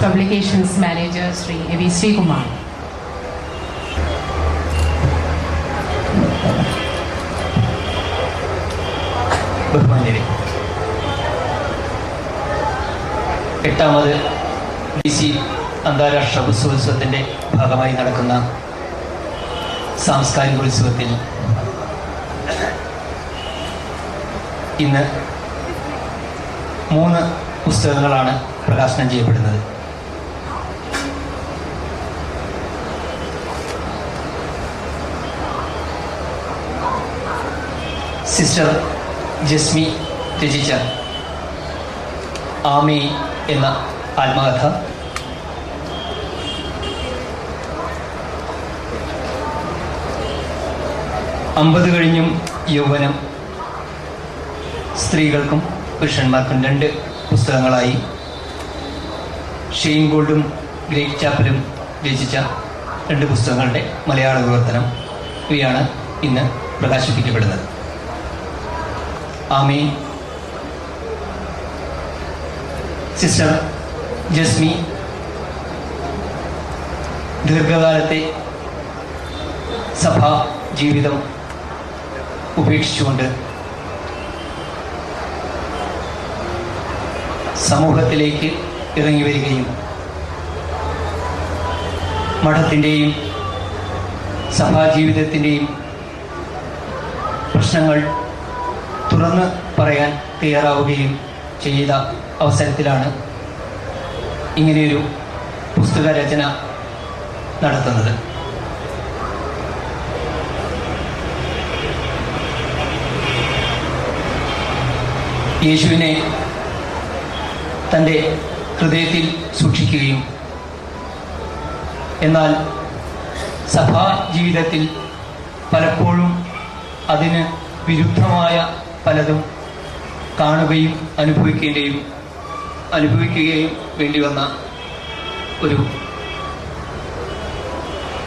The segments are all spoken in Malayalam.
Publications Manager Sri A.V. Srikumar. ബഹുമാന്യരെ, 8ാമത് DC അന്താരാഷ്ട്ര പുസ്തകോത്സവത്തിൻ്റെ ഭാഗമായി നടക്കുന്ന സാംസ്കാരികോത്സവത്തിൽ ഇന്ന് 3 പുസ്തകങ്ങളാണ് പ്രകാശനം ചെയ്യപ്പെടുന്നത്. സിസ്റ്റർ ജസ്മി രചിച്ച ആമി എന്ന ആത്മകഥ, അമ്പത് കഴിഞ്ഞും യൗവനം, സ്ത്രീകൾക്കും പുരുഷന്മാർക്കും 2 പുസ്തകങ്ങളായി ഷെയ്ൻ ഗോൾഡും ഗ്രേഗ് ചാപ്പലും രചിച്ച 2 പുസ്തകങ്ങളുടെ മലയാള വിവർത്തനം ഇവയാണ് ഇന്ന് പ്രകാശിപ്പിക്കപ്പെടുന്നത്. ആമി, സിസ്റ്റർ ജസ്മി ദീർഘകാലത്തെ സഭാ ജീവിതം ഉപേക്ഷിച്ചുകൊണ്ട് സമൂഹത്തിലേക്ക് ഇറങ്ങി വരികയും മഠത്തിൻ്റെയും സഭാജീവിതത്തിൻ്റെയും പ്രശ്നങ്ങൾ തുറന്ന് പറയാൻ തയ്യാറാവുകയും ചെയ്ത അവസരത്തിലാണ് ഇങ്ങനെയൊരു പുസ്തക രചന നടത്തുന്നത്. യേശുവിനെ തൻ്റെ ഹൃദയത്തിൽ സൂക്ഷിക്കുകയും എന്നാൽ സഭാ ജീവിതത്തിൽ പലപ്പോഴും അതിന് വിരുദ്ധമായ പലതും കാണുകയും അനുഭവിക്കുകയും വേണ്ടി വന്ന ഒരു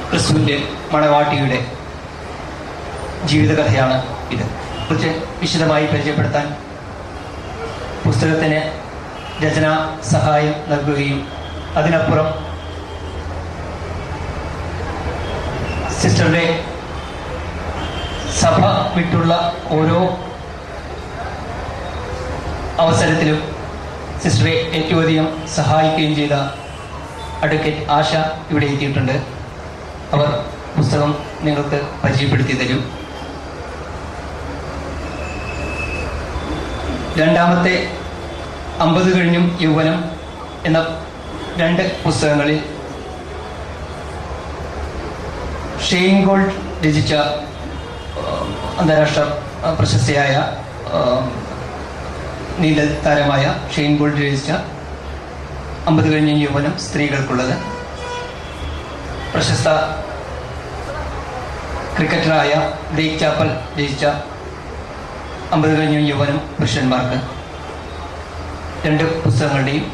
ക്രിസ്തുവിൻ്റെ മണവാട്ടിയുടെ ജീവിതകഥയാണ് ഇത്. കുറിച്ച് വിശദമായി പരിചയപ്പെടുത്താൻ പുസ്തകത്തിന് രചനാ സഹായം നൽകുകയും അതിനപ്പുറം സിസ്റ്ററുടെ സഭ വിട്ടുള്ള ഓരോ അവസരത്തിലും സിസ്റ്ററെ ഏറ്റവും അധികം സഹായിക്കുകയും ചെയ്ത അഡ്വക്കേറ്റ് ആശ ഇവിടെ എത്തിയിട്ടുണ്ട്. അവർ പുസ്തകം നിങ്ങൾക്ക് പരിചയപ്പെടുത്തി തരും. 2ാമത്തെ 50 കഴിഞ്ഞും യൗവനം എന്ന 2 പുസ്തകങ്ങളിൽ ഷെയ്ൻ ഗോൾഡ് രചിച്ച അന്താരാഷ്ട്ര പ്രശസ്തയായ നീന്തൽ താരമായ ഷെയ്ൻ ഗോൾഡ് രചിച്ച 50 കഴിഞ്ഞ യൗവനം സ്ത്രീകൾക്കുള്ളത്, പ്രശസ്ത ക്രിക്കറ്ററായ ഗ്രേഗ് ചാപ്പൽ രചിച്ച 50 കഴിഞ്ഞ യൗവനം പുരുഷന്മാർക്ക്, 2 പുസ്തകങ്ങളുടെയും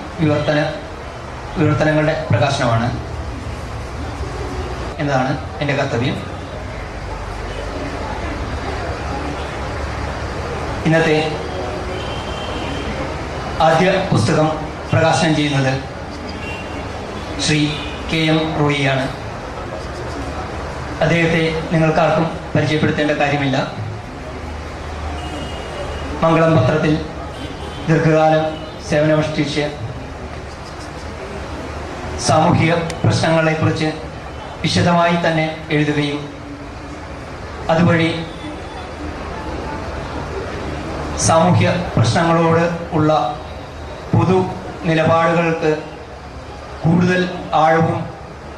വിവർത്തനങ്ങളുടെ പ്രകാശനമാണ് എന്നതാണ് എൻ്റെ കർത്തവ്യം. ഇന്നത്തെ ആദ്യ പുസ്തകം പ്രകാശനം ചെയ്യുന്നത് ശ്രീ KM റോയിയാണ്. അദ്ദേഹത്തെ നിങ്ങൾക്കാർക്കും പരിചയപ്പെടുത്തേണ്ട കാര്യമില്ല. മംഗളം പത്രത്തിൽ ദീർഘകാലം സേവനമനുഷ്ഠിച്ച് സാമൂഹിക പ്രശ്നങ്ങളെക്കുറിച്ച് വിശദമായി തന്നെ എഴുതുകയും അതുവഴി സാമൂഹ്യ പ്രശ്നങ്ങളോട് ഉള്ള പൊതു നിലപാടുകൾക്ക് കൂടുതൽ ആഴവും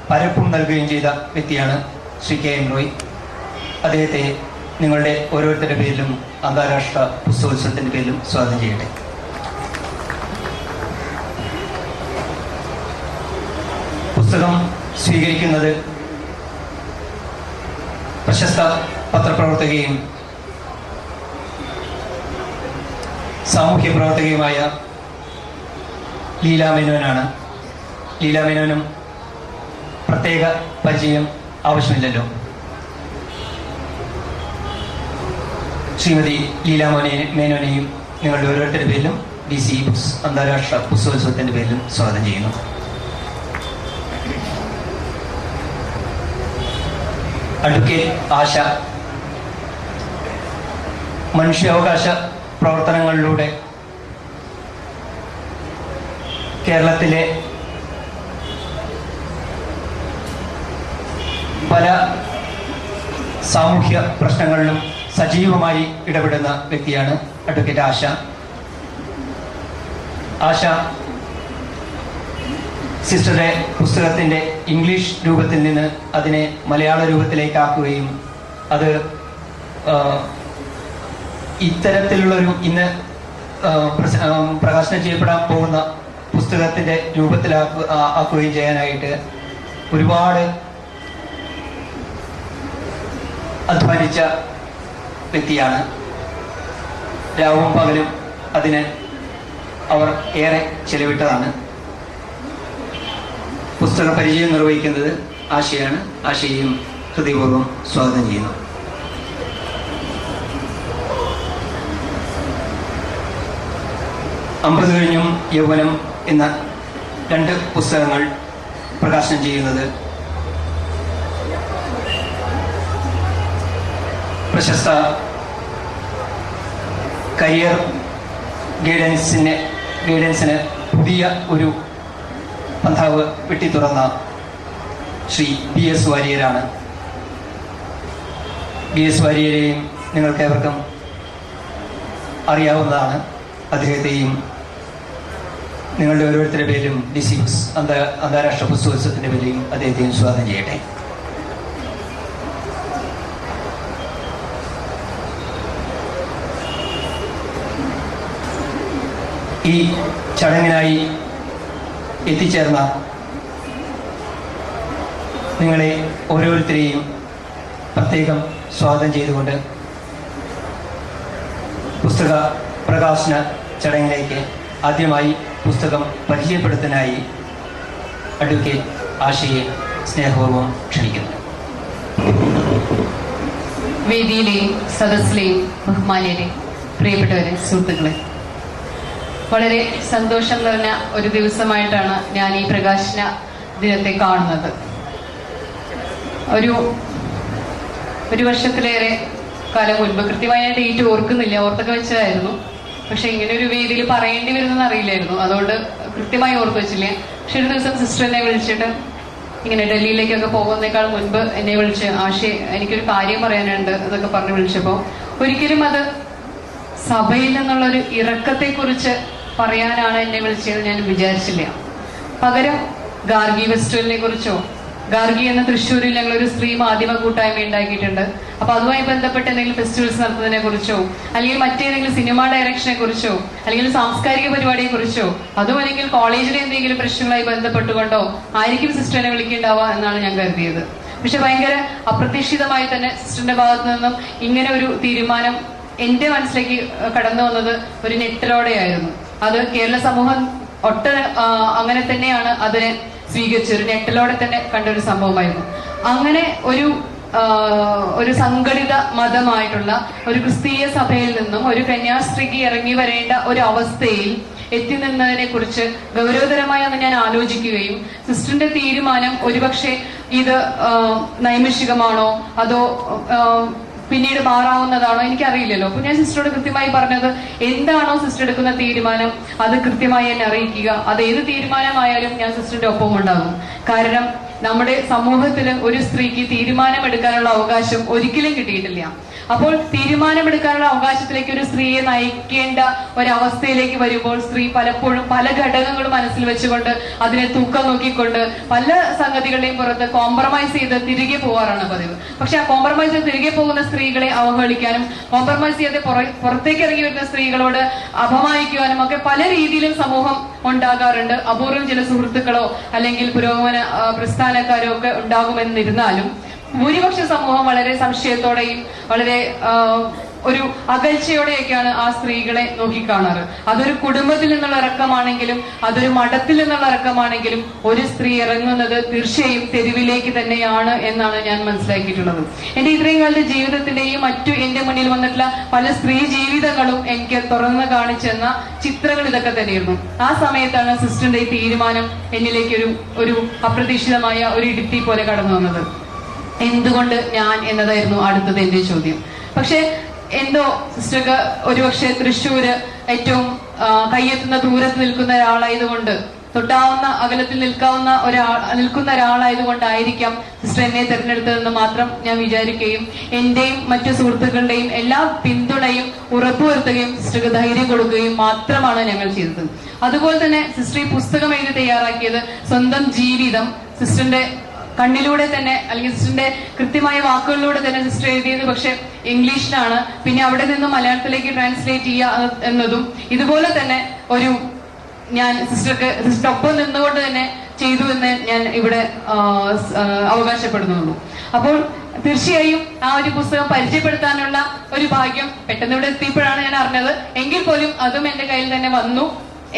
പരപ്പും നൽകുകയും ചെയ്ത വ്യക്തിയാണ് ശ്രീ KM റോയ്. അദ്ദേഹത്തെ നിങ്ങളുടെ ഓരോരുത്തരുടെ പേരിലും അന്താരാഷ്ട്ര പുസ്തകോത്സവത്തിൻ്റെ പേരിലും സ്വാഗതം ചെയ്യട്ടെ. പുസ്തകം സ്വീകരിക്കുന്നത് പ്രശസ്ത പത്രപ്രവർത്തകയും സാമൂഹ്യ പ്രവർത്തകയുമായ ലീലാ മേനോനാണ്. ലീലാ മേനോനും പ്രത്യേക പരിചയം ആവശ്യമില്ലല്ലോ. ശ്രീമതി ലീലാ മേനോനെയും നിങ്ങളുടെ ഓരോരുത്തരുടെ പേരിലും DC അന്താരാഷ്ട്ര പുസ്തകോത്സവത്തിൻ്റെ പേരിലും സ്വാഗതം ചെയ്യുന്നു. അഡ്വക്കേറ്റ് ആശ മനുഷ്യാവകാശ പ്രവർത്തനങ്ങളിലൂടെ കേരളത്തിലെ പല സാമൂഹ്യ പ്രശ്നങ്ങളിലും സജീവമായി ഇടപെടുന്ന വ്യക്തിയാണ് അഡ്വക്കേറ്റ് ആശ. ആശ സിസ്റ്ററുടെ പുസ്തകത്തിൻ്റെ ഇംഗ്ലീഷ് രൂപത്തിൽ നിന്ന് അതിനെ മലയാള രൂപത്തിലേക്കാക്കുകയും അത് ഇത്തരത്തിലുള്ളൊരു ഇന്ന് പ്രകാശനം ചെയ്യപ്പെടാൻ പോകുന്ന പുസ്തകത്തിൻ്റെ രൂപത്തിലാക്കുകയും ചെയ്യാനായിട്ട് ഒരുപാട് അധ്വാനിച്ച വ്യക്തിയാണ്. രാവും പകലും അതിന് അവർ ഏറെ ചെലവിട്ടതാണ്. പുസ്തക പരിചയം നിർവഹിക്കുന്നത് ആശയാണ്. ആശയെയും ഹൃദയപൂർവ്വം സ്വാഗതം ചെയ്യുന്നു. അമ്പത് കഴിഞ്ഞും യൗവനം എന്ന 2 പുസ്തകങ്ങൾ പ്രകാശനം ചെയ്യുന്നത് പ്രശസ്ത കരിയർ ഗൈഡൻസിന് പുതിയ ഒരു പന്ഥാവ് വെട്ടിത്തുറന്ന ശ്രീ BS വാര്യരാണ്. BS വാര്യരെയും നിങ്ങൾക്കേവർക്കും അറിയാവുന്നതാണ്. അദ്ദേഹത്തെയും നിങ്ങളുടെ ഓരോരുത്തരുടെ പേരിലും ഡിസിപ്സ് അന്താരാഷ്ട്ര പുസ്തകോത്സവത്തിൻ്റെ പേരിലും അദ്ദേഹത്തെയും സ്വാഗതം ചെയ്യട്ടെ. ഈ ചടങ്ങിനായി എത്തിച്ചേർന്ന നിങ്ങളെ ഓരോരുത്തരെയും പ്രത്യേകം സ്വാഗതം ചെയ്തുകൊണ്ട് പുസ്തക പ്രകാശന ചടങ്ങിലേക്ക് ആദ്യമായി പുസ്തകം പരിചയപ്പെടുത്താനായി അഡ്വക്കേറ്റ് ആശയെ സ്നേഹപൂർവ്വം ക്ഷണിക്കുന്നു. വേദിയിലെയും സദസ്സിലെയും ബഹുമാന്യരെ, പ്രിയപ്പെട്ടവരെ, സുഹൃത്തുക്കളെ, വളരെ സന്തോഷം നിറഞ്ഞ ഒരു ദിവസമായിട്ടാണ് ഞാൻ ഈ പ്രകാശന ദിനത്തെ കാണുന്നത്. ഒരു വർഷത്തിലേറെ കാലം മുൻപ്, കൃത്യമായ ഡേറ്റ് ഓർക്കുന്നില്ല, ഓർത്തൊക്കെ വെച്ചതായിരുന്നു. പക്ഷെ ഇങ്ങനെ ഒരു വേദിയിൽ പറയേണ്ടി വരുന്നെന്ന് അറിയില്ലായിരുന്നു, അതുകൊണ്ട് കൃത്യമായി ഓർത്ത് വെച്ചില്ല. പക്ഷെ ഒരു ദിവസം സിസ്റ്റർ എന്നെ വിളിച്ചിട്ട് ഇങ്ങനെ ഡൽഹിയിലേക്കൊക്കെ പോകുന്നതിനേക്കാൾ മുൻപ് എന്നെ വിളിച്ച്, ആശയെ എനിക്കൊരു കാര്യം പറയാനുണ്ട് എന്നൊക്കെ പറഞ്ഞ് വിളിച്ചപ്പോൾ ഒരിക്കലും അത് സഭയിൽ നിന്നുള്ളൊരു ഇറക്കത്തെക്കുറിച്ച് പറയാനാണ് എന്നെ വിളിച്ചതെന്ന് ഞാൻ വിചാരിച്ചില്ല. പകരം ഗാർഗി ഫെസ്റ്റിവലിനെ കുറിച്ചോ, ഗാർഗി എന്ന തൃശ്ശൂരിൽ ഞങ്ങളൊരു സ്ത്രീ മാധ്യമ കൂട്ടായ്മ ഉണ്ടാക്കിയിട്ടുണ്ട്. അപ്പൊ അതുമായി ബന്ധപ്പെട്ട് എന്തെങ്കിലും ഫെസ്റ്റിവൽസ് നടത്തുന്നതിനെ കുറിച്ചോ, അല്ലെങ്കിൽ മറ്റേതെങ്കിലും സിനിമ ഡയറക്ഷനെ കുറിച്ചോ, അല്ലെങ്കിൽ സാംസ്കാരിക പരിപാടിയെ കുറിച്ചോ, അതും അല്ലെങ്കിൽ കോളേജിലെ എന്തെങ്കിലും പ്രശ്നങ്ങളുമായി ബന്ധപ്പെട്ടുകൊണ്ടോ ആയിരിക്കും സിസ്റ്ററിനെ വിളിക്കേണ്ടാവുക എന്നാണ് ഞാൻ കരുതിയത്. പക്ഷെ ഭയങ്കര അപ്രതീക്ഷിതമായി തന്നെ സിസ്റ്ററിന്റെ ഭാഗത്തു നിന്നും ഇങ്ങനെ ഒരു തീരുമാനം എന്റെ മനസ്സിലേക്ക് കടന്നു വന്നത് ഒരു ഞെട്ടലോടെയായിരുന്നു. അത് കേരള സമൂഹം അങ്ങനെ തന്നെയാണ് അതിനെ സ്വീകരിച്ചത്. ഒരു ഞെട്ടലോടെ തന്നെ കണ്ട ഒരു സംഭവമായിരുന്നു. അങ്ങനെ ഒരു സംഘടിത മതമായിട്ടുള്ള ഒരു ക്രിസ്തീയ സഭയിൽ നിന്നും ഒരു കന്യാസ്ത്രീക്ക് ഇറങ്ങി വരേണ്ട ഒരു അവസ്ഥയിൽ എത്തി നിന്നതിനെ കുറിച്ച് ഗൗരവതരമായി അന്ന് ഞാൻ ആലോചിക്കുകയും സിസ്റ്ററിന്റെ തീരുമാനം ഒരുപക്ഷെ ഇത് നൈമിഷികമാണോ അതോ പിന്നീട് മാറാവുന്നതാണോ എനിക്കറിയില്ലല്ലോ. അപ്പൊ ഞാൻ സിസ്റ്ററോട് കൃത്യമായി പറഞ്ഞത്, എന്താണോ സിസ്റ്റർ എടുക്കുന്ന തീരുമാനം അത് കൃത്യമായി എന്നെ അറിയിക്കുക. അത് ഏത് തീരുമാനമായാലും ഞാൻ സിസ്റ്ററിന്റെ ഒപ്പം ഉണ്ടാകും. കാരണം നമ്മുടെ സമൂഹത്തിൽ ഒരു സ്ത്രീക്ക് തീരുമാനമെടുക്കാനുള്ള അവകാശം ഒരിക്കലും കിട്ടിയിട്ടില്ല. അപ്പോൾ തീരുമാനമെടുക്കാനുള്ള അവകാശത്തിലേക്ക് ഒരു സ്ത്രീയെ നയിക്കേണ്ട ഒരവസ്ഥയിലേക്ക് വരുമ്പോൾ സ്ത്രീ പലപ്പോഴും പല ഘടകങ്ങളും മനസ്സിൽ വെച്ചുകൊണ്ട് അതിനെ തൂക്കം നോക്കിക്കൊണ്ട് പല സംഗതികളുടെയും പുറത്ത് കോംപ്രമൈസ് ചെയ്ത് തിരികെ പോവാറാണ് പതിവ്. പക്ഷെ ആ കോംപ്രമൈസ് ചെയ്ത് തിരികെ പോകുന്ന സ്ത്രീകളെ അവഹേളിക്കാനും കോംപ്രമൈസ് ചെയ്ത് പുറത്തേക്ക് ഇറങ്ങി വരുന്ന സ്ത്രീകളോട് അപമാനിക്കുവാനും ഒക്കെ പല രീതിയിലും സമൂഹം ഉണ്ടാകാറുണ്ട്. അപൂർവം ചില സുഹൃത്തുക്കളോ അല്ലെങ്കിൽ പുരോഗമന പ്രസ്ഥാനക്കാരോ ഒക്കെ ഉണ്ടാകുമെന്നിരുന്നാലും ഭൂരിപക്ഷ സമൂഹം വളരെ സംശയത്തോടെയും വളരെ ഒരു അകൽച്ചയോടെയൊക്കെയാണ് ആ സ്ത്രീകളെ നോക്കിക്കാണാറ്. അതൊരു കുടുംബത്തിൽ നിന്നുള്ള ഇറക്കമാണെങ്കിലും അതൊരു മഠത്തിൽ നിന്നുള്ള ഇറക്കമാണെങ്കിലും ഒരു സ്ത്രീ ഇറങ്ങുന്നത് തീർച്ചയായും തെരുവിലേക്ക് തന്നെയാണ് എന്നാണ് ഞാൻ മനസ്സിലാക്കിയിട്ടുള്ളത്. എന്റെ ഇത്രയും കാലത്തെ ജീവിതത്തിന്റെയും മറ്റു എന്റെ മുന്നിൽ വന്നിട്ടുള്ള പല സ്ത്രീ ജീവിതങ്ങളും എനിക്ക് തുറന്ന് കാണിച്ചെന്ന ചിത്രങ്ങൾ ഇതൊക്കെ തന്നെയായിരുന്നു. ആ സമയത്താണ് സിസ്റ്ററിന്റെ ഈ തീരുമാനം എന്നിലേക്ക് ഒരു അപ്രതീക്ഷിതമായ ഒരു ഇടുത്തി പോലെ കടന്നു വന്നത്. എന്തുകൊണ്ട് ഞാൻ എന്നതായിരുന്നു അടുത്തത് എന്റെ ചോദ്യം. പക്ഷെ എന്തോ സിസ്റ്റർക്ക് ഒരുപക്ഷെ തൃശ്ശൂര് ഏറ്റവും കയ്യെത്തുന്ന ദൂരത്ത് നിൽക്കുന്ന ഒരാളായതുകൊണ്ട്, തൊട്ടാവുന്ന അകലത്തിൽ നിൽക്കുന്ന ഒരാളായതുകൊണ്ടായിരിക്കാം സിസ്റ്റർ എന്നെ തിരഞ്ഞെടുത്തതെന്ന് മാത്രം ഞാൻ വിചാരിക്കുകയും എന്റെയും മറ്റു സുഹൃത്തുക്കളുടെയും എല്ലാ പിന്തുണയും ഉറപ്പുവരുത്തുകയും സിസ്റ്റർക്ക് ധൈര്യം കൊടുക്കുകയും മാത്രമാണ് ഞങ്ങൾ ചെയ്തത്. അതുപോലെ തന്നെ സിസ്റ്റർ ഈ പുസ്തകം എഴുതി തയ്യാറാക്കിയത് സ്വന്തം ജീവിതം സിസ്റ്ററിന്റെ കണ്ണിലൂടെ തന്നെ, അല്ലെങ്കിൽ സിസ്റ്ററിന്റെ കൃത്യമായ വാക്കുകളിലൂടെ തന്നെ സിസ്റ്റർ എഴുതിയത് പക്ഷെ ഇംഗ്ലീഷിലാണ്. പിന്നെ അവിടെ നിന്ന് മലയാളത്തിലേക്ക് ട്രാൻസ്ലേറ്റ് ചെയ്യുക എന്നതും ഇതുപോലെ തന്നെ ഒരു ഞാൻ സിസ്റ്റർക്കൊപ്പം നിന്നുകൊണ്ട് തന്നെ ചെയ്തു എന്ന് ഞാൻ ഇവിടെ അവകാശപ്പെടുന്നുള്ളൂ. അപ്പോൾ തീർച്ചയായും ആ ഒരു പുസ്തകം പരിചയപ്പെടുത്താനുള്ള ഒരു ഭാഗ്യം പെട്ടെന്ന് ഇവിടെ എത്തിയപ്പോഴാണ് ഞാൻ അറിഞ്ഞത്. എങ്കിൽ പോലും അതും എന്റെ കയ്യിൽ തന്നെ വന്നു.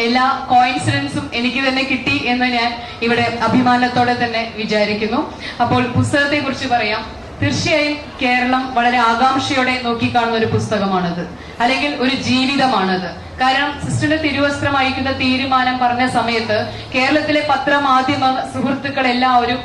എല്ലാ കോയിൻസിഡൻസും എനിക്ക് തന്നെ കിട്ടി എന്ന് ഞാൻ ഇവിടെ അഭിമാനത്തോടെ തന്നെ വിചാരിക്കുന്നു. അപ്പോൾ പുസ്തകത്തെ കുറിച്ച് പറയാം. തീർച്ചയായും കേരളം വളരെ ആകാംക്ഷയോടെ നോക്കിക്കാണുന്ന ഒരു പുസ്തകമാണത്, അല്ലെങ്കിൽ ഒരു ജീവിതമാണത്. കാരണം സിസ്റ്ററിന്റെ തിരുവസ്ത്രം അയക്കുന്ന തീരുമാനം പറഞ്ഞ സമയത്ത് കേരളത്തിലെ പത്രമാധ്യമ സുഹൃത്തുക്കൾ എല്ലാവരും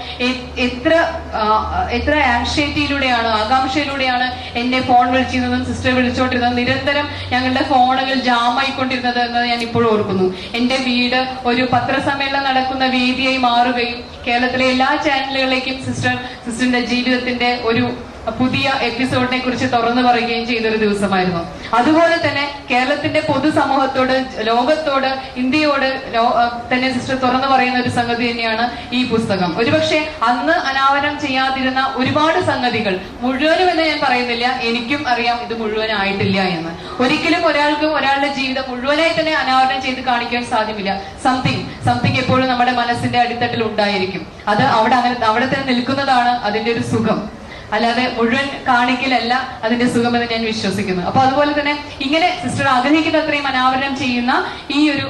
എത്ര ആങ്ഷൈറ്റിയിലൂടെയാണ്, ആകാംക്ഷയിലൂടെയാണ് എന്നെ ഫോൺ വിളിച്ചിരുന്നതും സിസ്റ്റർ വിളിച്ചോണ്ടിരുന്നതും, നിരന്തരം ഞങ്ങളുടെ ഫോണുകൾ ജാമായിക്കൊണ്ടിരുന്നത് എന്ന് ഞാൻ ഇപ്പോഴും ഓർക്കുന്നു. എന്റെ വീട് ഒരു പത്രസമ്മേളനം നടക്കുന്ന വേദിയായി മാറുകയും കേരളത്തിലെ എല്ലാ ചാനലുകളിലേക്കും സിസ്റ്ററിന്റെ ജീവിതത്തിന്റെ ഒരു പുതിയ എപ്പിസോഡിനെ കുറിച്ച് തുറന്നു പറയുകയും ചെയ്തൊരു ദിവസമായിരുന്നു. അതുപോലെ തന്നെ കേരളത്തിന്റെ പൊതുസമൂഹത്തോട്, ലോകത്തോട്, ഇന്ത്യയോട് തന്നെ സിസ്റ്റർ തുറന്നു പറയുന്ന ഒരു സംഗതി തന്നെയാണ് ഈ പുസ്തകം. ഒരുപക്ഷെ അന്ന് അനാവരണം ചെയ്യാതിരുന്ന ഒരുപാട് സംഗതികൾ, മുഴുവനും എന്ന് ഞാൻ പറയുന്നില്ല, എനിക്കും അറിയാം ഇത് മുഴുവനായിട്ടില്ല എന്ന്. ഒരിക്കലും ഒരാൾക്കും ഒരാളുടെ ജീവിതം മുഴുവനായി തന്നെ അനാവരണം ചെയ്ത് കാണിക്കാൻ സാധ്യമല്ല. സംതിങ് എപ്പോഴും നമ്മുടെ മനസ്സിന്റെ അടിത്തട്ടിൽ ഉണ്ടായിരിക്കും. അത് അവിടെ തന്നെ നിൽക്കുന്നതാണ് അതിന്റെ ഒരു സുഖം. അല്ലാതെ മുഴുവൻ കാണിക്കലല്ല അതിന്റെ സുഖമെന്ന് ഞാൻ വിശ്വസിക്കുന്നു. അപ്പൊ അതുപോലെ തന്നെ ഇങ്ങനെ സിസ്റ്റർ ആഗ്രഹിക്കുന്ന അത്രയും അനാവരണം ചെയ്യുന്ന ഈ ഒരു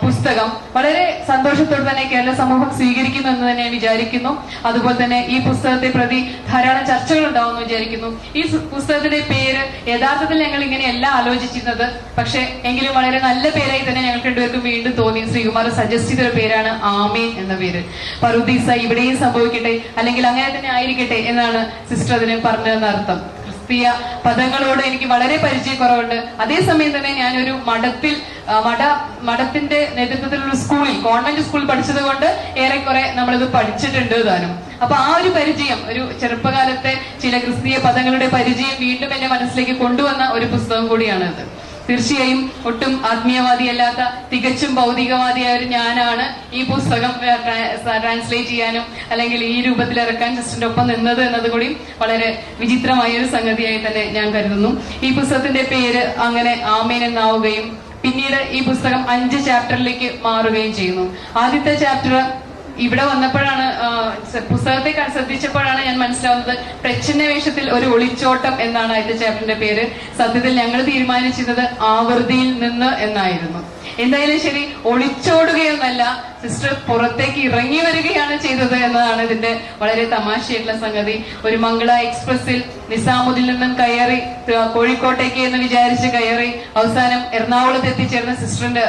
പുസ്തകം വളരെ സന്തോഷത്തോടെ തന്നെ കേരള സമൂഹം സ്വീകരിക്കുന്നു എന്ന് തന്നെ ഞാൻ വിചാരിക്കുന്നു. അതുപോലെ തന്നെ ഈ പുസ്തകത്തെ പ്രതി ധാരാളം ചർച്ചകൾ ഉണ്ടാവുമെന്ന് വിചാരിക്കുന്നു. ഈ പുസ്തകത്തിന്റെ പേര് യഥാർത്ഥത്തിൽ ഞങ്ങൾ ഇങ്ങനെയല്ല ആലോചിച്ചിരുന്നത്. പക്ഷെ എങ്കിലും വളരെ നല്ല പേരായി തന്നെ ഞങ്ങൾക്ക് രണ്ടുപേർക്കും വീണ്ടും തോന്നി. ശ്രീകുമാർ സജസ്റ്റ് ചെയ്തൊരു പേരാണ് ആമേൻ എന്ന പേര്. പറുദീസ ഇവിടെയും സംഭവിക്കട്ടെ, അല്ലെങ്കിൽ അങ്ങനെ തന്നെ ആയിരിക്കട്ടെ എന്നാണ് സിസ്റ്റർ അതിന് പറഞ്ഞതെന്ന അർത്ഥം. ക്രിസ്തീയ പദങ്ങളോട് എനിക്ക് വളരെ പരിചയക്കുറവുണ്ട്. അതേസമയം തന്നെ ഞാനൊരു മഠത്തിന്റെ നേതൃത്വത്തിലുള്ള സ്കൂളിൽ, കോൺവെന്റ് സ്കൂളിൽ പഠിച്ചത് കൊണ്ട് ഏറെക്കുറെ നമ്മളിത് പഠിച്ചിട്ടുണ്ട് താനും. അപ്പൊ ആ ഒരു പരിചയം, ഒരു ചെറുപ്പകാലത്തെ ചില ക്രിസ്തീയ പദങ്ങളുടെ പരിചയം വീണ്ടും എന്റെ മനസ്സിലേക്ക് കൊണ്ടുവന്ന ഒരു പുസ്തകം കൂടിയാണിത്. തീർച്ചയായും ഒട്ടും ആത്മീയവാദിയല്ലാത്ത തികച്ചും ഭൗതികവാദിയായ ഒരു ഞാനാണ് ഈ പുസ്തകം ട്രാൻസ്ലേറ്റ് ചെയ്യാനും അല്ലെങ്കിൽ ഈ രൂപത്തിൽ ഇറക്കാൻ സിസ്റ്ററിന്റെ ഒപ്പം നിന്നത് എന്നത് കൂടി വളരെ വിചിത്രമായ ഒരു സംഗതിയായി തന്നെ ഞാൻ കരുതുന്നു. ഈ പുസ്തകത്തിന്റെ പേര് അങ്ങനെ ആമേൻ എന്നാവുകയും പിന്നീട് ഈ പുസ്തകം 5 ചാപ്റ്ററിലേക്ക് മാറുകയും ചെയ്യുന്നു. ആദ്യത്തെ ചാപ്റ്റർ ഇവിടെ വന്നപ്പോഴാണ്, പുസ്തകത്തെ ശ്രദ്ധിച്ചപ്പോഴാണ് ഞാൻ മനസ്സിലാവുന്നത് പ്രച്ഛന്ന വേഷത്തിൽ ഒരു ഒളിച്ചോട്ടം എന്നാണ് ആദ്യത്തെ ചാപ്റ്ററിന്റെ പേര്. സത്യത്തിൽ ഞങ്ങൾ തീരുമാനിച്ചിരുന്നത് ആവൃത്തിയിൽ നിന്ന് എന്നായിരുന്നു. എന്തായാലും ശരി, ഒളിച്ചോടുകയൊന്നല്ല, സിസ്റ്റർ പുറത്തേക്ക് ഇറങ്ങി വരികയാണ് ചെയ്തത് എന്നതാണ് ഇതിന്റെ വളരെ തമാശയായിട്ടുള്ള സംഗതി. ഒരു മംഗള എക്സ്പ്രസിൽ നിസാമുദ്ദീൻ നിന്നും കയറി കോഴിക്കോട്ടേക്ക് എന്ന് വിചാരിച്ച് കയറി അവസാനം എറണാകുളത്ത് എത്തിച്ചേർന്ന സിസ്റ്ററിന്റെ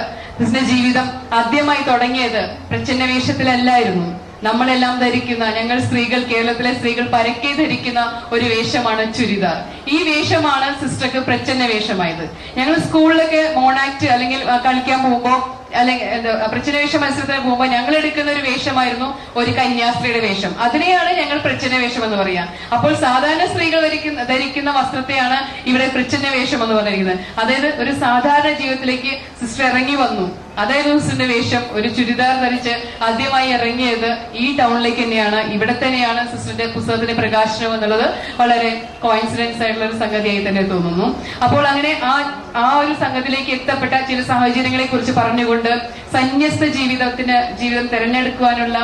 ജീവിതം ആദ്യമായി തുടങ്ങിയത് പ്രച്ഛന്ന വേഷത്തിലല്ലായിരുന്നു. നമ്മളെല്ലാം ധരിക്കുന്ന, ഞങ്ങൾ സ്ത്രീകൾ, കേരളത്തിലെ സ്ത്രീകൾ പരക്കെ ധരിക്കുന്ന ഒരു വേഷമാണ് ചുരിദാർ. ഈ വേഷമാണ് സിസ്റ്റർക്ക് പ്രച്ഛന്ന വേഷമായത്. ഞങ്ങൾ സ്കൂളിലൊക്കെ മോണാക്ട് അല്ലെങ്കിൽ കളിക്കാൻ പോകുമ്പോ, അല്ലെങ്കിൽ പ്രച്ഛന്ന വേഷ മത്സരത്തിന് പോകുമ്പോൾ ഞങ്ങൾ എടുക്കുന്ന ഒരു വേഷമായിരുന്നു ഒരു കന്യാസ്ത്രീയുടെ വേഷം. അതിനെയാണ് ഞങ്ങൾ പ്രച്ഛന്ന വേഷം എന്ന് പറയാം. അപ്പോൾ സാധാരണ സ്ത്രീകൾ ധരിക്കുന്ന വസ്ത്രത്തെയാണ് ഇവിടെ പ്രച്ഛന്ന വേഷം എന്ന് പറഞ്ഞിരിക്കുന്നത്. അതായത് ഒരു സാധാരണ ജീവിതത്തിലേക്ക് സിസ്റ്റർ ഇറങ്ങി വന്നു. അതായത് സിസ്റ്ററിന്റെ വേഷം ഒരു ചുരിദാർ ധരിച്ച് ആദ്യമായി ഇറങ്ങിയത് ഈ ടൗണിലേക്ക് തന്നെയാണ്. ഇവിടെ തന്നെയാണ് സിസ്റ്ററിന്റെ പുസ്തകത്തിന്റെ പ്രകാശനം എന്നുള്ളത് വളരെ കോയിൻസിഡൻസ് ആയിട്ടുള്ള ഒരു സംഗതിയായി തന്നെ തോന്നുന്നു. അപ്പോൾ അങ്ങനെ ആ ഒരു സംഗതിയിലേക്ക് എത്തപ്പെട്ട ചില സാഹചര്യങ്ങളെ കുറിച്ച് പറഞ്ഞുകൊണ്ട് സന്യസ്ത ജീവിതം തിരഞ്ഞെടുക്കുവാനുള്ള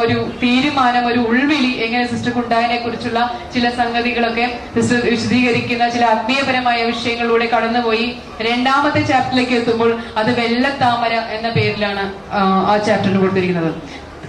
ഒരു തീരുമാനം, ഒരു ഉൾവിളി എങ്ങനെ സിസ്റ്റർക്ക് ഉണ്ടായതിനെ കുറിച്ചുള്ള ചില സംഗതികളൊക്കെ സിസ്റ്റർ വിശദീകരിക്കുന്ന ചില ആത്മീയപരമായ വിഷയങ്ങളിലൂടെ കടന്നുപോയി. 2ാമത്തെ ചാപ്റ്ററിലേക്ക് എത്തുമ്പോൾ അത് വെള്ളത്താമര എന്ന പേരിലാണ് ആ ചാപ്റ്ററിന് കൊടുത്തിരിക്കുന്നത്.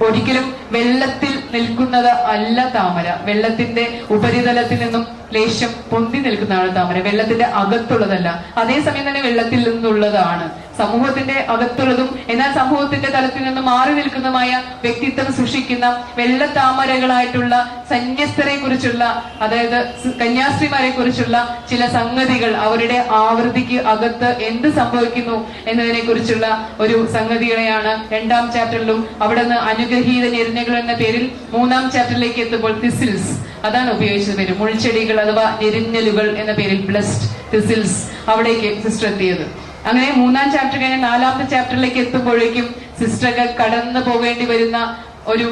ഒരിക്കലും വെള്ളത്തിൽ നിൽക്കുന്നത് അല്ല താമര. വെള്ളത്തിന്റെ ഉപരിതലത്തിൽ നിന്നും ലേശം പൊന്തി നിൽക്കുന്നതാണ് താമര, വെള്ളത്തിന്റെ അകത്തുള്ളതല്ല. അതേസമയം തന്നെ വെള്ളത്തിൽ നിന്നുള്ളതാണ്. സമൂഹത്തിന്റെ അകത്തുള്ളതും എന്നാൽ സമൂഹത്തിന്റെ തലത്തിൽ നിന്ന് മാറി നിൽക്കുന്നതുമായ വ്യക്തിത്വം സൃഷ്ടിക്കുന്ന വെള്ളത്താമരകളായിട്ടുള്ള സന്യസ്തരെ കുറിച്ചുള്ള, അതായത് കന്യാസ്ത്രീമാരെ കുറിച്ചുള്ള ചില സംഗതികൾ, അവരുടെ ആവൃത്തിക്ക് അകത്ത് എന്ത് സംഭവിക്കുന്നു എന്നതിനെ കുറിച്ചുള്ള ഒരു സംഗതികളെയാണ് 2ാം ചാപ്റ്ററിലും അവിടെ നിന്ന് അനുഗ്രഹീത ഞെരിഞ്ഞകൾ എന്ന പേരിൽ 3ാം ചാപ്റ്ററിലേക്ക് എത്തുമ്പോൾ തിസിൽസ്, അതാണ് ഉപയോഗിച്ചത് പേര്, മുൾച്ചെടികൾ അഥവാ ഞെരിഞ്ഞലുകൾ എന്ന പേരിൽ ബ്ലസ്ഡ് തിസിൽസ്, അവിടേക്ക് സിസ്റ്റർ എത്തിയത്. അങ്ങനെ 3ാം ചാപ്റ്റർ കഴിഞ്ഞ് 4ാമത്തെ ചാപ്റ്ററിലേക്ക് എത്തുമ്പോഴേക്കും സിസ്റ്റർക്ക് കടന്നു പോകേണ്ടി വരുന്ന ഒരു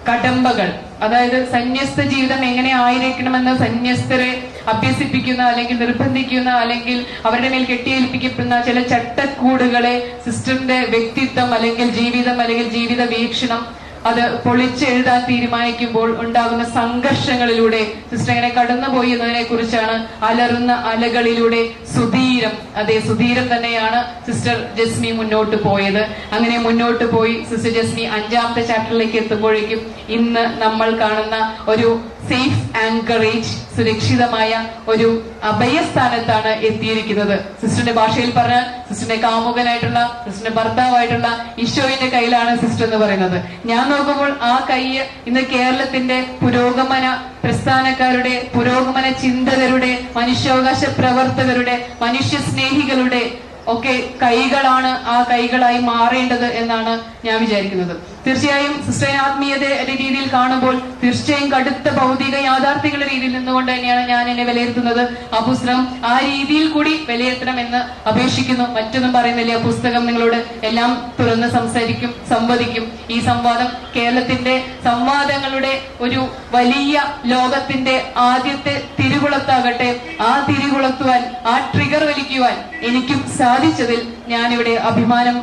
കടമ്പകൾ, അതായത് സന്യസ്ത ജീവിതം എങ്ങനെ ആയിരിക്കണമെന്ന് സന്യസ്തരെ അഭ്യസിപ്പിക്കുന്ന അല്ലെങ്കിൽ നിർബന്ധിക്കുന്ന അല്ലെങ്കിൽ അവരുടെ മേൽ കെട്ടിയേൽപ്പിക്കപ്പെടുന്ന ചില ചട്ടക്കൂടുകളെ സിസ്റ്ററിന്റെ വ്യക്തിത്വം അല്ലെങ്കിൽ ജീവിതം അല്ലെങ്കിൽ ജീവിത വീക്ഷണം അത് പൊളിച്ചെഴുതാൻ തീരുമാനിക്കുമ്പോൾ ഉണ്ടാകുന്ന സംഘർഷങ്ങളിലൂടെ സിസ്റ്റർ എങ്ങനെ കടന്നുപോയി എന്നതിനെ കുറിച്ചാണ് അലറുന്ന അലകളിലൂടെ സുധീരം, അതേ സുധീരം തന്നെയാണ് സിസ്റ്റർ ജസ്മി മുന്നോട്ട് പോയത്. അങ്ങനെ മുന്നോട്ട് പോയി സിസ്റ്റർ ജസ്മി 5ാമത്തെ ചാപ്റ്ററിലേക്ക് എത്തുമ്പോഴേക്കും ഇന്ന് നമ്മൾ കാണുന്ന ഒരു സേഫ് ആങ്കറേജ്, സുരക്ഷിതമായ ഒരു അഭയസ്ഥാനത്താണ് എത്തിയിരിക്കുന്നത്. സിസ്റ്ററിന്റെ ഭാഷയിൽ പറഞ്ഞാൽ സിസ്റ്ററിന്റെ കാമുകനായിട്ടുള്ള, സിസ്റ്ററിന്റെ ഭർത്താവായിട്ടുള്ള ഈശോയുടെ കയ്യിലാണ് സിസ്റ്റർ എന്ന് പറയുന്നത്. ഞാൻ നോക്കുമ്പോൾ ആ കൈ ഇന്ന് കേരളത്തിന്റെ പുരോഗമന പ്രസ്ഥാനക്കാരുടെ, പുരോഗമന ചിന്തകരുടെ, മനുഷ്യാവകാശ പ്രവർത്തകരുടെ, മനുഷ്യ സ്നേഹികളുടെ ഒക്കെ കൈകളാണ് ആ കൈകളായി മാറേണ്ടത് എന്നാണ് ഞാൻ വിചാരിക്കുന്നത്. തീർച്ചയായും സിസ്റ്ററിനെ ആത്മീയതയുടെ രീതിയിൽ കാണുമ്പോൾ തീർച്ചയായും കടുത്ത ഭൗതിക യാഥാർത്ഥ്യങ്ങളുടെ രീതിയിൽ നിന്നുകൊണ്ട് തന്നെയാണ് ഞാൻ എന്നെ വിലയിരുത്തുന്നത്. ആ പുസ്തകം ആ രീതിയിൽ കൂടി വിലയിരുത്തണമെന്ന് അപേക്ഷിക്കുന്നു. മറ്റൊന്നും പറയുന്നില്ല. പുസ്തകം നിങ്ങളോട് എല്ലാം തുറന്ന് സംവദിക്കും. ഈ സംവാദം കേരളത്തിന്റെ സംവാദങ്ങളുടെ ഒരു വലിയ ലോകത്തിന്റെ ആദ്യത്തെ തിരികുളത്താകട്ടെ. ആ തിരികുളത്തുവാൻ, ആ ട്രിഗർ വലിക്കുവാൻ എനിക്കും സാധിച്ചതിൽ ഞാനിവിടെ അഭിമാനം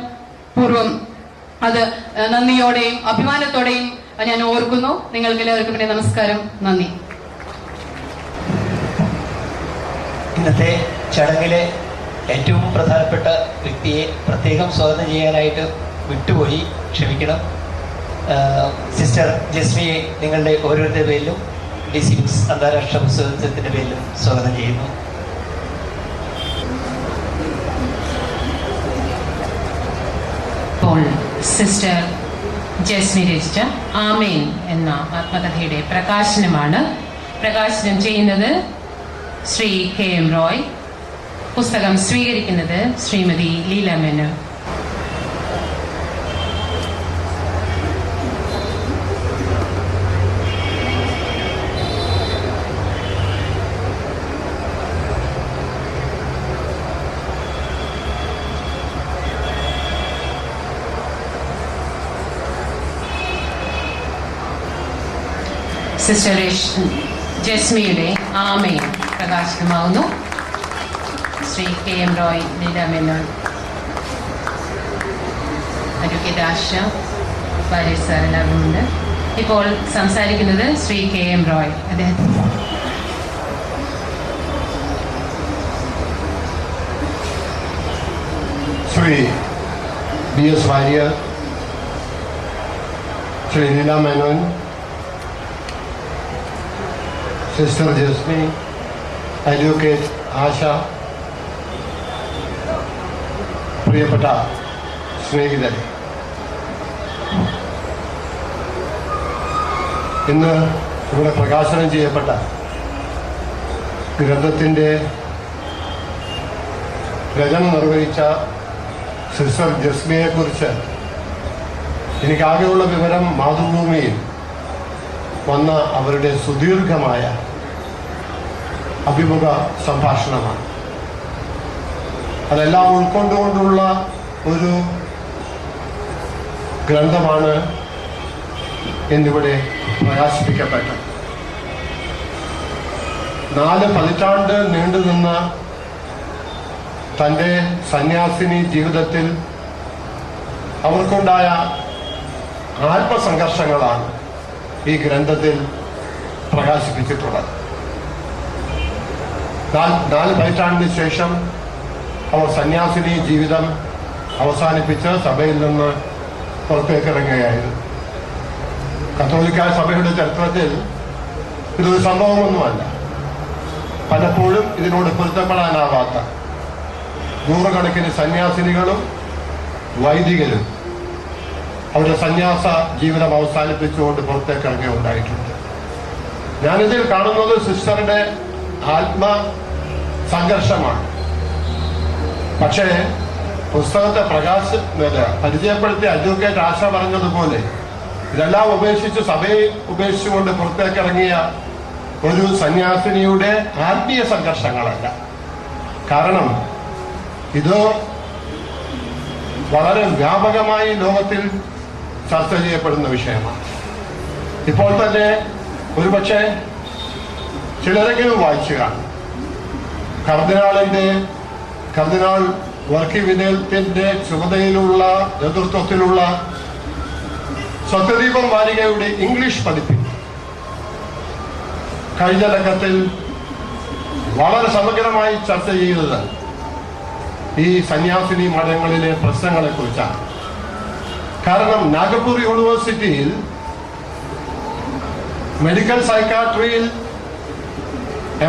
പൂർവ്വം അത് നന്ദിയോടെയും അഭിമാനത്തോടെയും ഞാൻ ഓർക്കുന്നു. നിങ്ങൾക്ക് എല്ലാവർക്കും പിന്നെ നമസ്കാരം, നന്ദി. ഇന്നത്തെ ചടങ്ങിലെ ഏറ്റവും പ്രധാനപ്പെട്ട വ്യക്തിയെ പ്രത്യേകം സ്വാഗതം ചെയ്യാനായിട്ട് വിട്ടുപോയി, ക്ഷമിക്കണം. സിസ്റ്റർ ജസ്മിയെ നിങ്ങളുടെ ഓരോരുത്തരുടെ പേരിലും DC ബുക്സ് അന്താരാഷ്ട്ര പുസ്തകത്തിൻ്റെ പേരിലും സ്വാഗതം ചെയ്യുന്നു. സിസ്റ്റർ ജസ്മി രചിച്ച ആമേൻ എന്ന ആത്മകഥയുടെ പ്രകാശനം ചെയ്യുന്നത് ശ്രീ KM റോയ്. പുസ്തകം സ്വീകരിക്കുന്നത് ശ്രീമതി ലീല മേനോൻ. സിസ്റ്റർ ജസ്മിയുടെ ആമേൻ പ്രകാശനമാകുന്നു. Shri KM Roy, Leela Menon, advocate Asha, Paris sir എല്ലാവരുമുണ്ട്. ഇപ്പോൾ സംസാരിക്കുന്നത് ശ്രീ KM റോയ്. അദ്ദേഹം Shri BS Warrier, Shri Leela Menon, sister Jesmi, advocate Asha, പ്രിയപ്പെട്ട സ്നേഹിതരെ, ഇന്ന് ഇവിടെ പ്രകാശനം ചെയ്യപ്പെട്ട ഗ്രന്ഥത്തിൻ്റെ രചന നിർവഹിച്ച സിസ്റ്റർ ജസ്മിയെക്കുറിച്ച് എനിക്കാകെയുള്ള വിവരം മാതൃഭൂമിയിൽ വന്ന അവരുടെ സുദീർഘമായ അഭിമുഖ സംഭാഷണമാണ്. അതെല്ലാം ഉൾക്കൊണ്ടുകൊണ്ടുള്ള ഒരു ഗ്രന്ഥമാണ് എന്നിവിടെ പ്രകാശിപ്പിക്കപ്പെട്ടത്. 4 പതിറ്റാണ്ട് നീണ്ടുനിന്ന തൻ്റെ സന്യാസിനി ജീവിതത്തിൽ അവർക്കുണ്ടായ ആത്മസംഘർഷങ്ങളാണ് ഈ ഗ്രന്ഥത്തിൽ പ്രകാശിപ്പിച്ചിട്ടുള്ളത്. 4 പതിറ്റാണ്ടിന് ശേഷം അവർ സന്യാസിനി ജീവിതം അവസാനിപ്പിച്ച് സഭയിൽ നിന്ന് പുറത്തേക്കിറങ്ങുകയായിരുന്നു. കത്തോലിക്ക സഭയുടെ ചരിത്രത്തിൽ ഇതൊരു സംഭവമൊന്നുമല്ല. പലപ്പോഴും ഇതിനോട് പൊരുത്തപ്പെടാനാവാത്ത നൂറുകണക്കിന് സന്യാസിനികളും വൈദികരും അവരുടെ സന്യാസ ജീവിതം അവസാനിപ്പിച്ചുകൊണ്ട് പുറത്തേക്ക് ഇറങ്ങി ഉണ്ടായിട്ടുണ്ട്. ഞാനിതിൽ കാണുന്നത് സിസ്റ്ററുടെ ആത്മ സംഘർഷമാണ്. പക്ഷേ പുസ്തകത്തെ പരിചയപ്പെടുത്തി അഡ്വക്കേറ്റ് ആശ പറഞ്ഞതുപോലെ ഇതെല്ലാം ഉപേക്ഷിച്ച് സഭയെ ഉപേക്ഷിച്ചുകൊണ്ട് പുറത്തേക്ക് ഇറങ്ങിയ ഒരു സന്യാസിനിയുടെ ആത്മീയ സംഘർഷങ്ങളല്ല. കാരണം ഇത് വളരെ വ്യാപകമായി ലോകത്തിൽ ചർച്ച ചെയ്യപ്പെടുന്ന വിഷയമാണ്. ഇപ്പോൾ തന്നെ ഒരുപക്ഷെ ചിലരെങ്കിലും വായിച്ചു കാണും. കർദിനാൾ വർക്കി വിനയത്തിന്റെ ചുമതലയിലുള്ള നേതൃത്വത്തിലുള്ള സത്യദീപം വാരികയുടെ ഇംഗ്ലീഷ് പതിപ്പിൽ കഴിഞ്ഞ ലക്കത്തിൽ വളരെ സമഗ്രമായി ചർച്ച ചെയ്തത് ഈ സന്യാസിനി മഠങ്ങളിലെ പ്രശ്നങ്ങളെ കുറിച്ചാണ്. കാരണം നാഗപ്പൂർ യൂണിവേഴ്സിറ്റിയിൽ മെഡിക്കൽ സൈക്കാട്രിയിൽ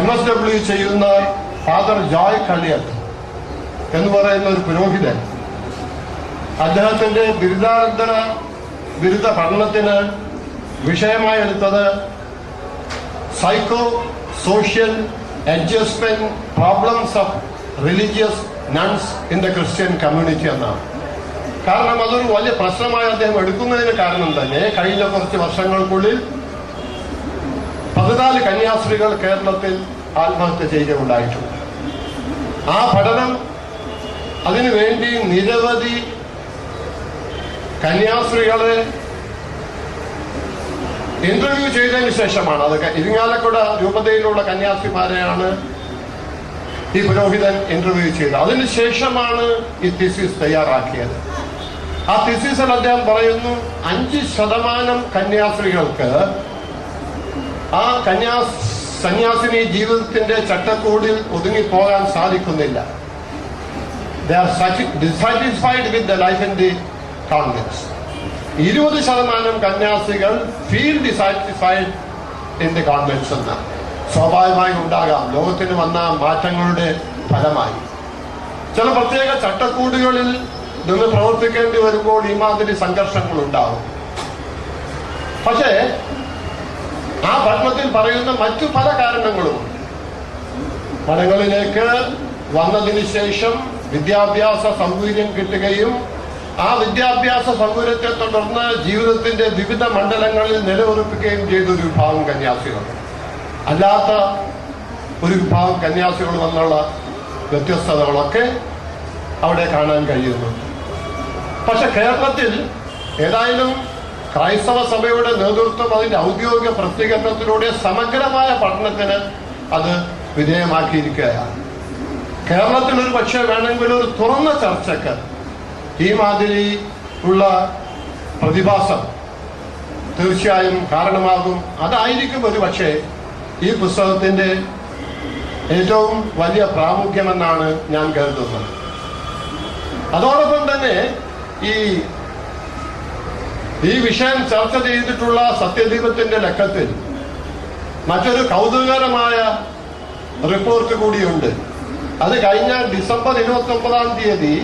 MSW ചെയ്യുന്ന ഫാദർ ജോയ് കള്ളിയത്ത് എന്ന് പറയുന്ന ഒരു പുരോഹിതൻ അദ്ദേഹത്തിന്റെ ബിരുദ പഠനത്തിന് വിഷയമായി എടുത്തത് psycho social adjustment problems of religious nuns in the Christian community എന്നാണ്. കാരണം അതൊരു വലിയ പ്രശ്നമായി അദ്ദേഹം എടുക്കുന്നതിന് കാരണം തന്നെ കഴിഞ്ഞ കുറച്ച് വർഷങ്ങൾക്കുള്ളിൽ 14 കന്യാസ്ത്രീകൾ കേരളത്തിൽ ആത്മഹത്യ ചെയ്യുകയുണ്ടായിട്ടുണ്ട്. ആ പഠനം അതിനുവേണ്ടി നിരവധി കന്യാസ്ത്രീകളെ ഇന്റർവ്യൂ ചെയ്തതിന് ശേഷമാണ്, അത് ഇരിങ്ങാലക്കുട രൂപതയിലുള്ള കന്യാസ്ത്രീമാരെയാണ് ഈ പുരോഹിതൻ ഇന്റർവ്യൂ ചെയ്തത്. അതിനുശേഷമാണ് ഈ തീസിസ് തയ്യാറാക്കിയത്. ആ തീസിസിൽ അദ്ദേഹം പറയുന്നു 5% കന്യാസ്ത്രീകൾക്ക് ആ സന്യാസിനി ജീവിതത്തിന്റെ ചട്ടക്കൂടിൽ ഒതുങ്ങിപ്പോകാൻ സാധിക്കുന്നില്ല. They are dissatisfied with the life in the convents. 20% കന്യാസ്ത്രീകൾ feel dissatisfied in the convents എന്ന് സ്വാഭാവികമായി ഉണ്ടാകാം. ലോകത്തിന് വന്ന മാറ്റങ്ങളുടെ ഫലമായി ചില പ്രത്യേക ചട്ടക്കൂടുകളിൽ നിന്ന് പ്രവർത്തിക്കേണ്ടി വരുമ്പോൾ ഈ മാതിരി സംഘർഷങ്ങൾ ഉണ്ടാകും. പക്ഷേ ആ പഠനത്തിൽ പറയുന്ന മറ്റു പല കാരണങ്ങളുമുണ്ട്. മഠങ്ങളിലേക്ക് വന്നതിന് ശേഷം വിദ്യാഭ്യാസ സൗകര്യം കിട്ടുകയും ആ വിദ്യാഭ്യാസ സൗകര്യത്തെ തുടർന്ന് ജീവിതത്തിന്റെ വിവിധ മണ്ഡലങ്ങളിൽ നിലയുറപ്പിക്കുകയും ചെയ്ത ഒരു വിഭാഗം കന്യാസികൾ, അല്ലാത്ത ഒരു വിഭാഗം കന്യാസികളും എന്നുള്ള വ്യത്യസ്തതകളൊക്കെ അവിടെ കാണാൻ കഴിയുന്നുണ്ട്. പക്ഷെ കേരളത്തിൽ ഏതായാലും ക്രൈസ്തവ സഭയുടെ നേതൃത്വം അതിന്റെ ഔദ്യോഗിക പ്രസിദ്ധീകരണത്തിലൂടെ സമഗ്രമായ പഠനത്തിന് അത് വിധേയമാക്കിയിരിക്കുകയാണ്. കേരളത്തിൽ ഒരു പക്ഷേ വേണമെങ്കിൽ ഒരു തുറന്ന ചർച്ചക്ക് ഈ മാതിരി ഉള്ള പ്രതിഭാസം തീർച്ചയായും കാരണമാകും. അതായിരിക്കും ഒരു പക്ഷേ ഈ പുസ്തകത്തിന്റെ ഏറ്റവും വലിയ പ്രാമുഖ്യമെന്നാണ് ഞാൻ കരുതുന്നത്. അതോടൊപ്പം തന്നെ ഈ വിഷയം ചർച്ച ചെയ്തിട്ടുള്ള സത്യദീപത്തിന്റെ ലക്കത്തിൽ മറ്റൊരു കൗതുകകരമായ റിപ്പോർട്ട് കൂടിയുണ്ട്. അത് കഴിഞ്ഞ ഡിസംബർ 29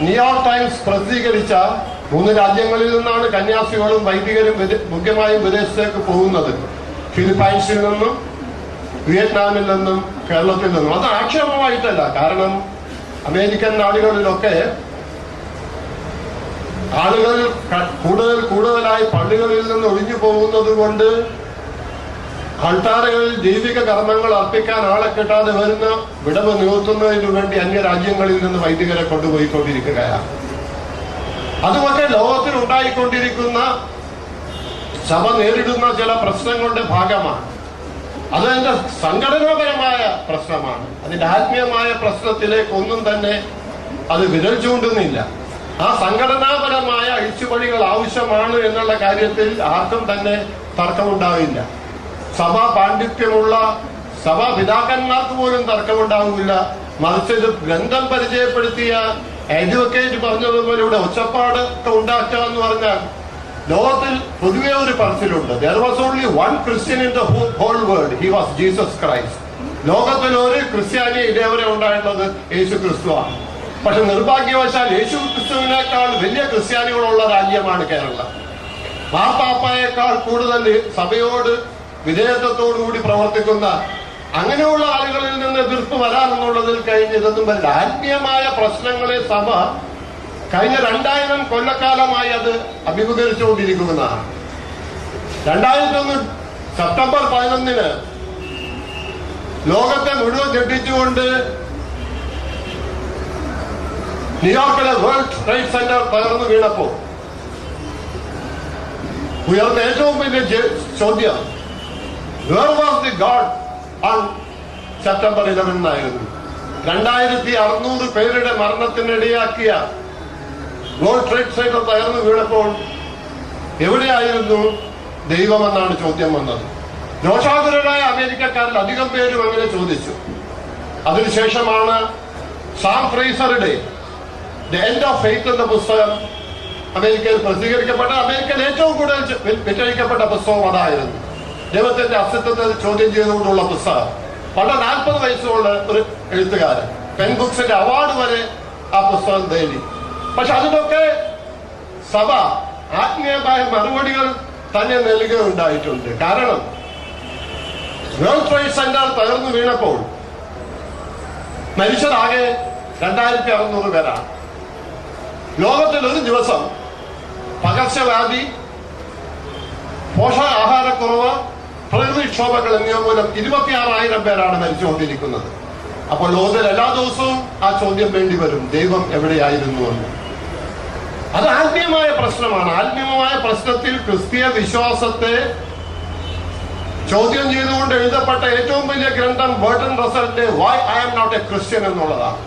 ന്യൂയോർക്ക് ടൈംസ് പ്രസിദ്ധീകരിച്ച 3 രാജ്യങ്ങളിൽ നിന്നാണ് കന്യാസ്ത്രീകളും വൈദികരും മുഖ്യമായും വിദേശത്തേക്ക് പോകുന്നത്. ഫിലിപ്പൈൻസിൽ നിന്നും, വിയറ്റ്നാമിൽ നിന്നും, കേരളത്തിൽ നിന്നും. അത് ആക്ഷേപമായിട്ടല്ല. കാരണം അമേരിക്കൻ നാടുകളിലൊക്കെ ആളുകൾ കൂടുതലായി പള്ളികളിൽ നിന്ന് ഒഴിഞ്ഞു പോകുന്നത് കൊണ്ട് അൾട്ടാരകളിൽ ദൈവിക കർമ്മങ്ങൾ അർപ്പിക്കാൻ ആളെ കിട്ടാതെ വരുന്ന വിടവ് നികത്തുന്നതിനു വേണ്ടി അന്യരാജ്യങ്ങളിൽ നിന്ന് വൈദികരെ കൊണ്ടുപോയിക്കൊണ്ടിരിക്കുകയാണ്. അതുമൊക്കെ ലോകത്തിൽ ഉണ്ടായിക്കൊണ്ടിരിക്കുന്ന സഭ നേരിടുന്ന ചില പ്രശ്നങ്ങളുടെ ഭാഗമാണ്. അതിന്റെ സംഘടനാപരമായ പ്രശ്നമാണ്. അതിന്റെ ആത്മീയമായ പ്രശ്നത്തിലേക്ക് ഒന്നും തന്നെ അത് വിരൽ ചൂണ്ടുന്നില്ല. ആ സംഘടനാപരമായ അഴിച്ചുപണികൾ ആവശ്യമാണ് എന്നുള്ള കാര്യത്തിൽ ആർക്കും തന്നെ തർക്കമുണ്ടാവില്ല. സഭാ പാണ്ഡിത്യമുള്ള സഭാ പിതാക്കന്മാർക്ക് പോലും തർക്കമുണ്ടാവില്ല. മറിച്ച് ഇത് ഗ്രന്ഥം പരിചയപ്പെടുത്തിയ അഡ്വക്കേറ്റ് പറഞ്ഞതുപോലെ ഇവിടെ ഒച്ചപ്പാട് ഉണ്ടാക്കുക എന്ന് പറഞ്ഞാൽ ലോകത്തിൽ പൊതുവെ ഒരു പറച്ചിലുണ്ട്. There was only one Christian in the whole world. He was Jesus Christ. ലോകത്തിൽ ഒരു ക്രിസ്ത്യാനി ഇതേവരെ ഉണ്ടായിട്ടുള്ളത് യേശു ക്രിസ്തുവാണ്. പക്ഷെ നിർഭാഗ്യവശാൽ യേശു ക്രിസ്തുവിനേക്കാൾ വലിയ ക്രിസ്ത്യാനികളുള്ള രാജ്യമാണ് കേരളം. മാർപ്പാപ്പയേക്കാൾ കൂടുതൽ സഭയോട് വിധേയത്വത്തോടുകൂടി പ്രവർത്തിക്കുന്ന അങ്ങനെയുള്ള ആളുകളിൽ നിന്ന് എതിർപ്പ് വരാമെന്നുള്ളതിൽ കഴിഞ്ഞതൊന്നും വരില്ല. ആത്മീയമായ പ്രശ്നങ്ങളെ സഭ കഴിഞ്ഞ 2000 കൊല്ലക്കാലമായി അത് അഭിമുഖീകരിച്ചുകൊണ്ടിരിക്കുന്നതാണ്. 2001 സെപ്റ്റംബർ 11 ലോകത്തെ മുഴുവൻ ഞെട്ടിച്ചുകൊണ്ട് ന്യൂയോർക്കിലെ വേൾഡ് ട്രേഡ് സെന്റർ തകർന്നു വീണപ്പോൾ ഉയർന്ന ഏറ്റവും വലിയ ചോദ്യം where was the God on September 11 ആയിരുന്നു. 2600 പേരുടെ മരണത്തിനിടയാക്കിയ വേൾഡ് ട്രേഡ് സെന്റർ തകർന്നു വീണപ്പോൾ എവിടെയായിരുന്നു ദൈവമെന്നാണ് ചോദ്യം വന്നത്. രോഷാകുലരായ അമേരിക്കക്കാരിൽ അധികം പേരും അങ്ങനെ ചോദിച്ചു. അതിനുശേഷമാണ് സാം ഫ്രേസറുടെ ദ എൻഡ് ഓഫ് ഫെയ്ത്ത് എന്ന പുസ്തകം അമേരിക്കയിൽ പ്രസിദ്ധീകരിക്കപ്പെട്ട അമേരിക്കയിൽ ഏറ്റവും കൂടുതൽ വിറ്റഴിക്കപ്പെട്ട പുസ്തകം അതായിരുന്നു. ദൈവത്തിന്റെ അസ്തിത്വത്തെ ചോദ്യം ചെയ്തുകൊണ്ടുള്ള പുസ്തകം. പണ്ട് 40 വയസ്സുള്ള ഒരു എഴുത്തുകാരൻ പെൻ ബുക്സിന്റെ അവാർഡ് വരെ ആ പുസ്തകം നേടി. പക്ഷെ അതിനൊക്കെ സഭ ആത്മീയമായ മറുപടികൾ തന്നെ നൽകുകയുണ്ടായിട്ടുണ്ട്. കാരണം വേൾഡ് ട്രേഡ് സെന്റർ തകർന്നു വീണപ്പോൾ മരിച്ചതാകെ 2600 പേരാണ്. ലോകത്തിൽ ഒരു ദിവസം പകർച്ചവ്യാധി, പോഷകാഹാരക്കുറവ്, പ്രകൃതിക്ഷോഭങ്ങൾ എന്നിവ മൂലം 26,000 പേരാണ് മരിച്ചുകൊണ്ടിരിക്കുന്നത്. അപ്പോൾ ലോകത്തിൽ എല്ലാ ദിവസവും ആ ചോദ്യം വേണ്ടി വരും, ദൈവം എവിടെയായിരുന്നു എന്ന്. അത് ആത്മീയമായ പ്രശ്നമാണ്. ആത്മീയമായ പ്രശ്നത്തിൽ ക്രിസ്തീയ വിശ്വാസത്തെ ചോദ്യം ചെയ്തുകൊണ്ട് എഴുതപ്പെട്ട ഏറ്റവും വലിയ ഗ്രന്ഥം ബർട്ടൺ റസലിന്റെ why I am not a Christian എന്നുള്ളതാണ്.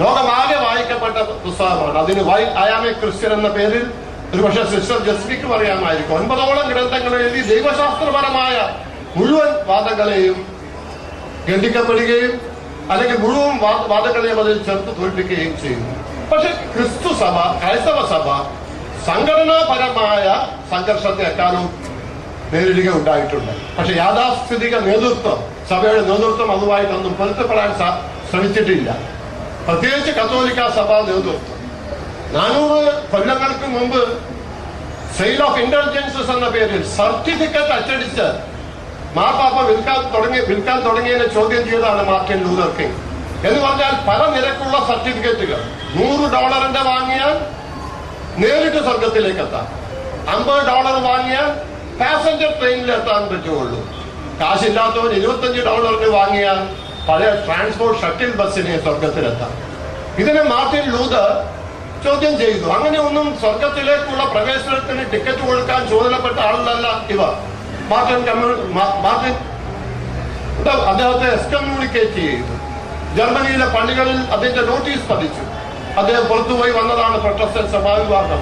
ലോകമാകെ വായിക്കപ്പെട്ട പുസ്തകമാണ്. അതിന് why I am a Christian എന്ന പേരിൽ ഒരുപക്ഷെ സിസ്റ്റർ ജസ്മിക്ക് അറിയാമായിരിക്കും. 9ഓളം ഗ്രന്ഥങ്ങൾ എഴുതി ദൈവശാസ്ത്രപരമായ മുഴുവൻ വാദങ്ങളെയും ഖണ്ഡിക്കപ്പെടുകയും അല്ലെങ്കിൽ മുഴുവൻ വാദങ്ങളെയും അതിൽ ചേർത്ത് തോൽപ്പിക്കുകയും ചെയ്യുന്നു. പക്ഷെ ക്രിസ്തു സഭ, ക്രൈസ്തവ സഭ സംഘടനാപരമായ സംഘർഷത്തെ എക്കാലവും നേരിടുക ഉണ്ടായിട്ടുണ്ട്. പക്ഷെ യാഥാസ്ഥിതിക നേതൃത്വം, സഭയുടെ നേതൃത്വം അതുമായിട്ടൊന്നും പൊരുത്തപ്പെടാൻ ശ്രമിച്ചിട്ടില്ല. പ്രത്യേകിച്ച് കത്തോലിക്ക സഭാ നേതൃത്വം 400 കൊല്ലങ്ങൾക്ക് മുമ്പ് സെയിൽ ഓഫ് ഇന്റലിജൻസസ് എന്ന പേരിൽ സർട്ടിഫിക്കറ്റ് അച്ചടിച്ച് മാർപ്പാപ്പ വിൽക്കാൻ തുടങ്ങിയതിനെ ചോദ്യം ചെയ്തതാണ് മാർട്ടിൻ ലൂതർ കിങ്. എന്ന് പറഞ്ഞാൽ പല നിരക്കുള്ള സർട്ടിഫിക്കറ്റുകൾ $100 വാങ്ങിയാൽ നേരിട്ട് സ്വർഗത്തിലേക്ക് എത്താം, $50 വാങ്ങിയാൽ പാസഞ്ചർ ട്രെയിനിൽ എത്താൻ പറ്റുള്ളൂ, കാശില്ലാത്തവൻ $25 വാങ്ങിയാൽ പഴയ ട്രാൻസ്പോർട്ട് ഷട്ടിൽ ബസ്സിനെ സ്വർഗത്തിലെത്താം. ഇതിനെ മാർട്ടിൻ ലൂതർ ചോദ്യം ചെയ്തു. അങ്ങനെ ഒന്നും സ്വർഗത്തിലേക്കുള്ള പ്രവേശനത്തിന് ടിക്കറ്റ് കൊടുക്കാൻ ചുമതലപ്പെട്ട ആളല്ല ഇവർ. മാർട്ടിൻ അദ്ദേഹത്തെ എക്സ്കമ്മ്യൂണിക്കേറ്റ് ചെയ്തു. ജർമ്മനിയിലെ പള്ളികളിൽ അതിന്റെ നോട്ടീസ് പതിച്ചു. അദ്ദേഹം പുറത്തുപോയി വന്നതാണ് പ്രൊട്ടസ്റ്റന്റ് സഭാവിഭാഗം.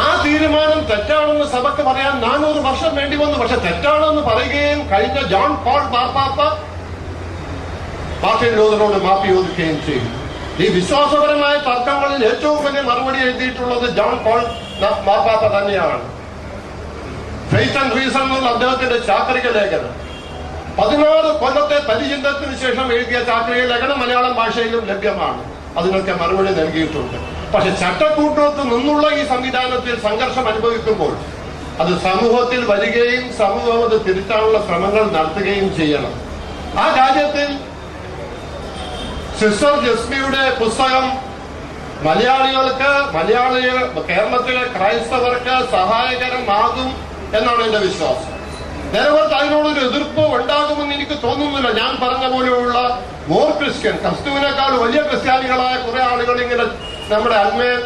ആ തീരുമാനം തെറ്റാണെന്ന് സഭയ്ക്ക് പറയാൻ 400 വർഷം വേണ്ടി വന്നു. പക്ഷെ തെറ്റാണെന്ന് പറയുകയും കഴിഞ്ഞ ജോൺ പോൾ മാർപ്പാപ്പ മാർട്ടിൻ ലൂതറോട് മാപ്പി ചോദിക്കുകയും ചെയ്തു. ഈ വിശ്വാസപരമായ തർക്കങ്ങളിൽ ഏറ്റവും വലിയ മറുപടി എഴുതിയിട്ടുള്ളത് ജോൺ പോൾ മാർപ്പാപ്പ തന്നെയാണ്. ഫെയ്ത്ത് ആൻഡ് റീസൺ എന്നുള്ള അദ്ദേഹത്തിന്റെ ചാക്രിക ലേഖനം 16 കൊല്ലത്തെ പരിചിന്തനത്തിന് ശേഷം എഴുതിയ ചാക്രിക ലേഖനം മലയാളം ഭാഷയിലും ലഭ്യമാണ്. അതിനൊക്കെ മറുപടി നൽകിയിട്ടുണ്ട്. പക്ഷെ ചട്ടക്കൂട്ടത്ത് നിന്നുള്ള ഈ സംവിധാനത്തിൽ സംഘർഷം അനുഭവിക്കുമ്പോൾ അത് സമൂഹത്തിൽ വരികയും സമൂഹം അത് തിരുത്താനുള്ള ശ്രമങ്ങൾ നടത്തുകയും ചെയ്യണം. ആ കാര്യത്തിൽ സിസ്റ്റർ ജസ്മിയുടെ പുസ്തകം കേരളത്തിലെ ക്രൈസ്തവർക്ക് സഹായകരമാകും എന്നാണ് എന്റെ വിശ്വാസം. നേരത്തെ അതിനോടൊരു എതിർപ്പ് ഉണ്ടാകുമെന്ന് എനിക്ക് തോന്നുന്നില്ല. ഞാൻ പറഞ്ഞ പോലെയുള്ള മോർ ക്രിസ്ത്യൻ, ക്രിസ്തുവിനേക്കാൾ വലിയ ക്രിസ്ത്യാനികളായ കുറെ ആളുകൾ ഇങ്ങനെ നമ്മുടെ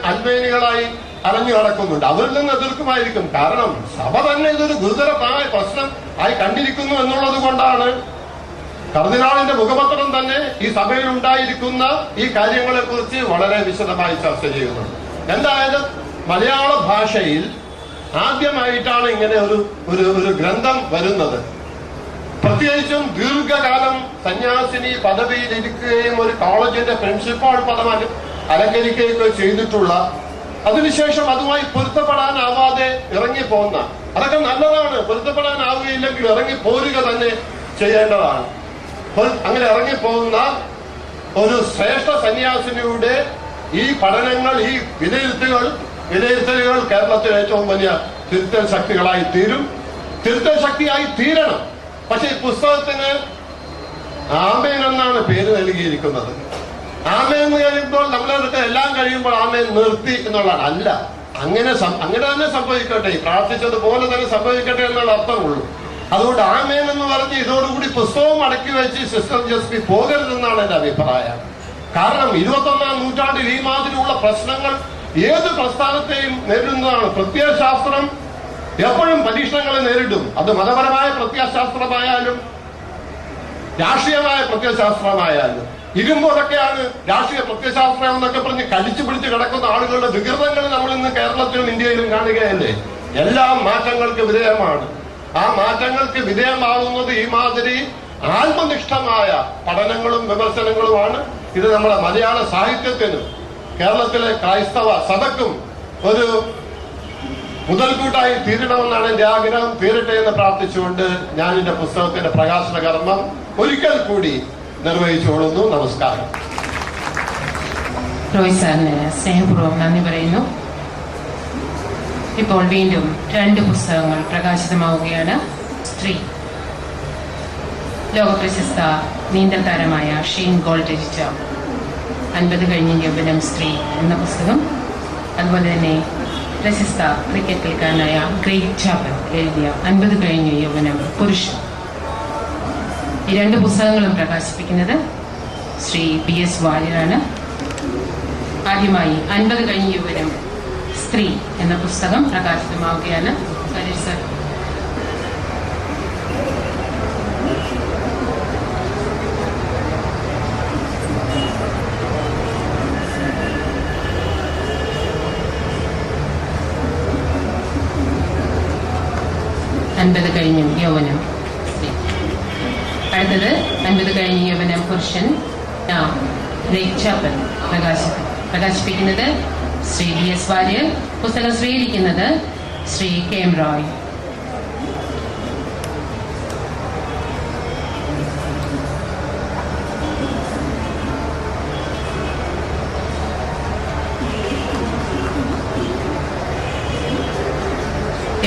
അൽബേനികളായി അലഞ്ഞു നടക്കുന്നുണ്ട്. അവരിൽ നിന്ന് എതിർക്കുമായിരിക്കും. കാരണം സഭ തന്നെ ഇതൊരു ഗുരുതരമായ പ്രശ്നം ആയി കണ്ടിരിക്കുന്നു എന്നുള്ളത് കൊണ്ടാണ് കർദിനാളിന്റെ മുഖപത്രം തന്നെ ഈ സഭയിൽ ഉണ്ടായിരിക്കുന്ന ഈ കാര്യങ്ങളെ കുറിച്ച് വളരെ വിശദമായി ചർച്ച ചെയ്യുന്നുണ്ട്. എന്തായാലും മലയാള ഭാഷയിൽ ആദ്യമായിട്ടാണ് ഇങ്ങനെ ഒരു ഗ്രന്ഥം വരുന്നത്. പ്രത്യേകിച്ചും ദീർഘകാലം സന്യാസിനി പദവിയിൽ ഇരിക്കുകയും ഒരു കോളേജിന്റെ പ്രിൻസിപ്പാൾ പദം അലങ്കരിക്കുകയൊക്കെ ചെയ്തിട്ടുള്ള, അതിനുശേഷം അതുമായി പൊരുത്തപ്പെടാനാവാതെ ഇറങ്ങിപ്പോന്ന, അതൊക്കെ നല്ലതാണ്. പൊരുത്തപ്പെടാനാവുകയില്ലെങ്കിൽ ഇറങ്ങി പോരുക തന്നെ ചെയ്യേണ്ടതാണ്. അങ്ങനെ ഇറങ്ങിപ്പോകുന്ന ഒരു ശ്രേഷ്ഠ സന്യാസിനിയുടെ ഈ പഠനങ്ങൾ, ഈ വിലയിരുത്തലുകൾ കേരളത്തിൽ ഏറ്റവും വലിയ തിരുത്തൽ ശക്തികളായി തീരും, തിരുത്തൽ ശക്തിയായി തീരണം. പക്ഷെ ഈ പുസ്തകത്തിന് ആമേൻ എന്നാണ് പേര് നൽകിയിരിക്കുന്നത്. ആമേൻ എന്ന് കഴിയുമ്പോൾ നമ്മളെടുത്ത് എല്ലാം കഴിയുമ്പോൾ ആമേൻ നിർത്തി എന്നുള്ളതാണ്. അല്ല, അങ്ങനെ തന്നെ സംഭവിക്കട്ടെ, പ്രാർത്ഥിച്ചതുപോലെ തന്നെ സംഭവിക്കട്ടെ എന്നുള്ള അർത്ഥമുള്ളൂ. അതുകൊണ്ട് ആമേൻ എന്ന് പറഞ്ഞ് ഇതോടുകൂടി പുസ്തകവും അടക്കി വെച്ച് സിസ്റ്റർ ജസ്പി പോകരുതെന്നാണ് എന്റെ അഭിപ്രായം. കാരണം 21-ാം നൂറ്റാണ്ടിൽ ഈ മാതിരിയുള്ള പ്രശ്നങ്ങൾ ഏത് പ്രസ്ഥാനത്തെയും നേരിടുന്നതാണ്. പ്രത്യയശാസ്ത്രം എപ്പോഴും പരീക്ഷണങ്ങളെ നേരിടും. അത് മതപരമായ പ്രത്യയശാസ്ത്രമായാലും രാഷ്ട്രീയമായ പ്രത്യയശാസ്ത്രമായാലും. ഇരുമ്പോഴൊക്കെയാണ് രാഷ്ട്രീയ പ്രത്യയശാസ്ത്രം എന്നൊക്കെ പറഞ്ഞ് കടിച്ചു പിടിച്ച് കിടക്കുന്ന ആളുകളുടെ വികൃതങ്ങൾ നമ്മൾ ഇന്ന് കേരളത്തിലും ഇന്ത്യയിലും കാണുകയല്ലേ. എല്ലാം മാറ്റങ്ങൾക്ക് വിധേയമാണ്. ആ മാറ്റങ്ങൾക്ക് വിധേയമാകുന്നത് ഈ മാതിരി ആത്മനിഷ്ഠമായ പഠനങ്ങളും വിമർശനങ്ങളുമാണ്. ഇത് നമ്മുടെ മലയാള സാഹിത്യത്തിനും കേരളത്തിലെ ക്രൈസ്തവ സഭയ്ക്കും ഒരു മുതൽക്കൂട്ടായി തീരണമെന്നാണ് എന്റെ ആഗ്രഹം. തീരട്ടെ എന്ന് പ്രാർത്ഥിച്ചുകൊണ്ട് ഞാൻ എന്റെ പുസ്തകത്തിന്റെ പ്രകാശന കർമ്മം ഒരിക്കൽ കൂടി നിർവഹിച്ചുകൊള്ളുന്നു. നമസ്കാരം. റോയ് സാറിന് സ്നേഹപൂർവ്വം നന്ദി പറയുന്നു. ഇപ്പോൾ വീണ്ടും 2 പുസ്തകങ്ങൾ പ്രകാശിതമാവുകയാണ്. സ്ത്രീ, ലോകപ്രശസ്ത നീന്തൽ താരമായ ഷെയ്ൻ ഗോൾഡ് രചിച്ച 50 കഴിഞ്ഞ യൗവനം സ്ത്രീ എന്ന പുസ്തകം, അതുപോലെ തന്നെ പ്രശസ്ത ക്രിക്കറ്റ് കളിക്കാരനായ ഗ്രേഗ് ചാപ്പൽ എഴുതിയ 50 കഴിഞ്ഞ യൗവനം പുരുഷൻ. ഈ 2 പുസ്തകങ്ങളും പ്രകാശിപ്പിക്കുന്നത് ശ്രീ BS വാര്യരാണ്. ആദ്യമായി 50 കഴിഞ്ഞ യൗവനം സ്ത്രീ എന്ന പുസ്തകം പ്രകാശിതമാവുകയാണ്. സർ, അൻപത് കഴിഞ്ഞ യൗവനം. അടുത്തത് 50 കഴിഞ്ഞ യൗവനം പുരുഷൻ, ഗ്രേഗ് ചാപ്പൽ പ്രകാശിപ്പിക്കുന്നത് ശ്രീ BS വാര്യർ. പുസ്തകം സ്വീകരിക്കുന്നത് ശ്രീ KM റോയ്.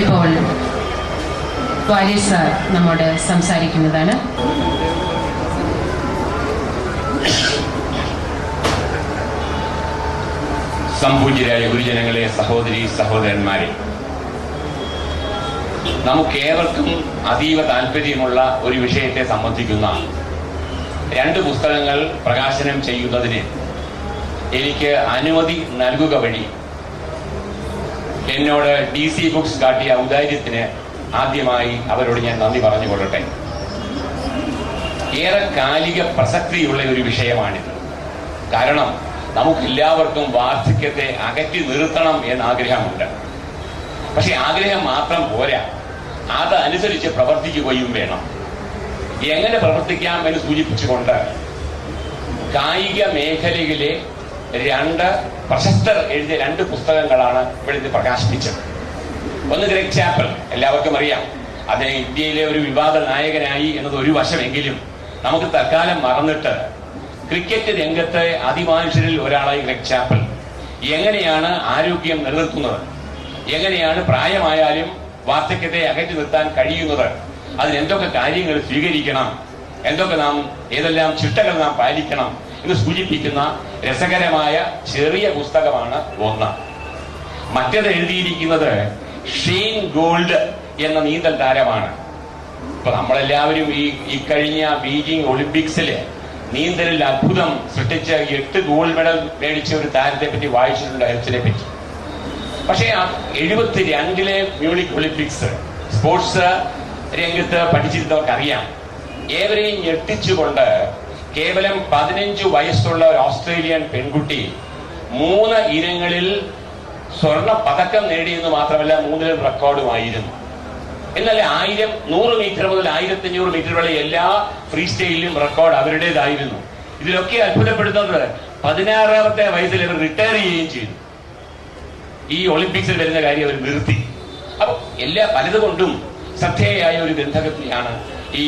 ഇപ്പോൾ വാര്യർ സാർ നമ്മോട് സംസാരിക്കുന്നതാണ്. സംപൂജ്യരായ ഗുരുജനങ്ങളെ, സഹോദരി സഹോദരന്മാരെ, നമുക്കേവർക്കും അതീവ താല്പര്യമുള്ള ഒരു വിഷയത്തെ സംബന്ധിക്കുന്ന 2 പുസ്തകങ്ങൾ പ്രകാശനം ചെയ്യുന്നതിന് എനിക്ക് അനുമതി നൽകുക വഴി എന്നോട് DC ബുക്സ് കാട്ടിയ ഔദാര്യത്തിന് ആദ്യമായി അവരോട് ഞാൻ നന്ദി പറഞ്ഞുകൊള്ളട്ടെ. ഏറെ കാലിക പ്രസക്തിയുള്ള ഒരു വിഷയമാണിത്. കാരണം നമുക്കെല്ലാവർക്കും വാർദ്ധക്യത്തെ അകറ്റി നിർത്തണം എന്ന ആഗ്രഹമുണ്ട്. പക്ഷെ ആഗ്രഹം മാത്രം പോരാ, അതനുസരിച്ച് പ്രവർത്തിക്കുകയും വേണം. എങ്ങനെ പ്രവർത്തിക്കാം എന്ന് സൂചിപ്പിച്ചുകൊണ്ട് കായിക മേഖലയിലെ 2 പ്രശസ്തർ എഴുതിയ 2 പുസ്തകങ്ങളാണ് ഇവിടുന്ന് പ്രകാശിപ്പിച്ചത്. ഒന്ന് ഗ്രേഗ് ചാപ്പൽ, എല്ലാവർക്കും അറിയാം. അദ്ദേഹം ഇന്ത്യയിലെ ഒരു വിവാദ നായകനായി എന്നത് ഒരു വശമെങ്കിലും നമുക്ക് തൽക്കാലം മറന്നിട്ട് ക്രിക്കറ്റ് രംഗത്തെ അതിമാനുഷ്യരിൽ ഒരാളായി ഗ്രേഗ് ചാപ്പൽ എങ്ങനെയാണ് ആരോഗ്യം നിലനിർത്തുന്നത്, എങ്ങനെയാണ് പ്രായമായാലും വാർദ്ധക്യത്തെ അകറ്റി നിർത്താൻ കഴിയുന്നത്, അതിനെന്തൊക്കെ കാര്യങ്ങൾ സ്വീകരിക്കണം, ഏതെല്ലാം ചിട്ടകൾ നാം പാലിക്കണം എന്ന് സൂചിപ്പിക്കുന്ന രസകരമായ ചെറിയ പുസ്തകമാണ് ഒന്ന്. മറ്റേത് എഴുതിയിരിക്കുന്നത് ഷെയ്ൻ ഗോൾഡ് എന്ന നീന്തൽ താരമാണ്. ഇപ്പൊ നമ്മളെല്ലാവരും ഈ കഴിഞ്ഞ ബീജിംഗ് ഒളിമ്പിക്സില് നീന്തലിൽ അത്ഭുതം സൃഷ്ടിച്ച 8 ഗോൾഡ് മെഡൽ മേടിച്ച ഒരു താരത്തെ പറ്റി വായിച്ചിട്ടുണ്ട്, ഹെൽസിനെ പറ്റി. പക്ഷേ 72-ലെ മ്യൂണിക് ഒളിമ്പിക്സ് സ്പോർട്സ് രംഗത്ത് പഠിച്ചിരുന്നവർക്ക് അറിയാം, ഏവരെയും ഞെട്ടിച്ചുകൊണ്ട് കേവലം 15 വയസ്സുള്ള ഒരു ഓസ്ട്രേലിയൻ പെൺകുട്ടി 3 ഇനങ്ങളിൽ സ്വർണ്ണ പതക്കം നേടിയെന്ന് മാത്രമല്ല 3 റെക്കോർഡുമായിരുന്നു. എന്നാൽ 1000, 100 മീറ്റർ മുതൽ 1500 മീറ്റർ വരെ എല്ലാ ഫ്രീ സ്റ്റൈലിലും റെക്കോർഡ് അവരുടേതായിരുന്നു. ഇതിലൊക്കെ അത്ഭുതപ്പെടുത്തുന്നത് 16ാമത്തെ വയസ്സിൽ അവർ റിട്ടയർ ചെയ്യുകയും ചെയ്തു. ഈ ഒളിമ്പിക്സിൽ വരുന്ന കാര്യം അവർ നിർത്തി. അപ്പൊ പലതുകൊണ്ടും ശ്രദ്ധേയായ ഒരു ഗ്രന്ഥകൃതിയാണ് ഈ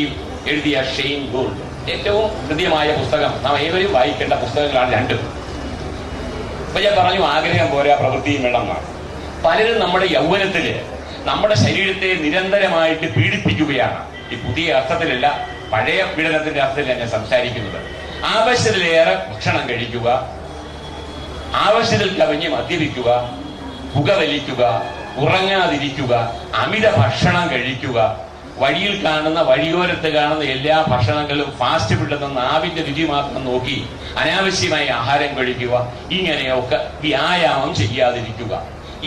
എഴുതിയ ഷെയ്ൻ ഗോൾഡ്. ഏറ്റവും ഹൃദ്യമായ പുസ്തകം, നാം ഏവരും വായിക്കേണ്ട പുസ്തകങ്ങളാണ് രണ്ടും. ഇപ്പൊ ഞാൻ പറഞ്ഞു ആഗ്രഹം പോരാ പ്രവൃത്തിയും വേണം എന്നാണ്. പലരും നമ്മുടെ യൗവനത്തില് നമ്മുടെ ശരീരത്തെ നിരന്തരമായിട്ട് പീഡിപ്പിക്കുകയാണ്. ഈ പുതിയ അർത്ഥത്തിലല്ല, പഴയ പീഡനത്തിന്റെ അർത്ഥത്തിലാണ് ഞാൻ സംസാരിക്കുന്നത്. ആവശ്യത്തിലേറെ ഭക്ഷണം കഴിക്കുക, ആവശ്യത്തിൽ കവിഞ്ഞ് മദ്യപിക്കുക, പുകവലിക്കുക, ഉറങ്ങാതിരിക്കുക, അമിത ഭക്ഷണം കഴിക്കുക, വഴിയിൽ കാണുന്ന വഴിയോരത്ത് കാണുന്ന എല്ലാ ഭക്ഷണങ്ങളും ഫാസ്റ്റ് ഫുഡ് എന്ന നാവിന്റെ രുചി മാത്രം നോക്കി അനാവശ്യമായി ആഹാരം കഴിക്കുക, ഇങ്ങനെയൊക്കെ വ്യായാമം ചെയ്യാതിരിക്കുക.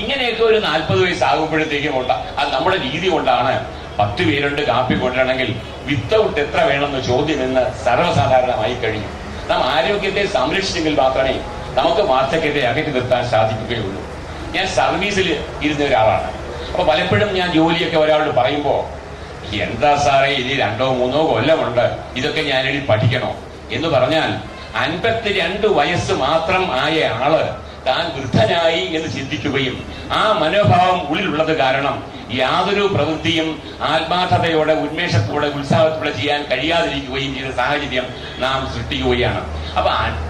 ഇങ്ങനെയൊക്കെ ഒരു 40 വയസ്സാകുമ്പോഴത്തേക്കും അത് നമ്മുടെ രീതി കൊണ്ടാണ്. 10 പേരുണ്ട് കാപ്പി കൊണ്ടുവരണമെങ്കിൽ വിത്തൗട്ട് എത്ര വേണമെന്ന് ചോദ്യം എന്ന് സർവ്വസാധാരണമായി കഴിഞ്ഞു. നാം ആരോഗ്യത്തെ സംരക്ഷിച്ചെങ്കിൽ മാത്രമേ നമുക്ക് വാർദ്ധക്യത്തെ അകറ്റി നിർത്താൻ സാധിക്കുകയുള്ളൂ. ഞാൻ സർവീസിൽ ഇരുന്ന ഒരാളാണ്. അപ്പൊ പലപ്പോഴും ഞാൻ ജോലിയൊക്കെ ഒരാളോട് പറയുമ്പോ, എന്താ സാറേ ഇനി 2 or 3 കൊല്ലമുണ്ട്, ഇതൊക്കെ ഞാനിനി പഠിക്കണോ എന്ന് പറഞ്ഞാൽ 52 വയസ്സ് മാത്രം ആയ ആള് താൻ വൃദ്ധനായി എന്ന് ചിന്തിക്കുകയും ആ മനോഭാവം ഉള്ളിലുള്ളത് കാരണം യാതൊരു പ്രവൃത്തിയും ആത്മാർത്ഥതയോടെ, ഉന്മേഷത്തോടെ, ഉത്സാഹത്തോടെ ചെയ്യാൻ കഴിയാതിരിക്കുകയും ചെയ്ത സാഹചര്യം നാം സൃഷ്ടിക്കുകയാണ്. അപ്പൊ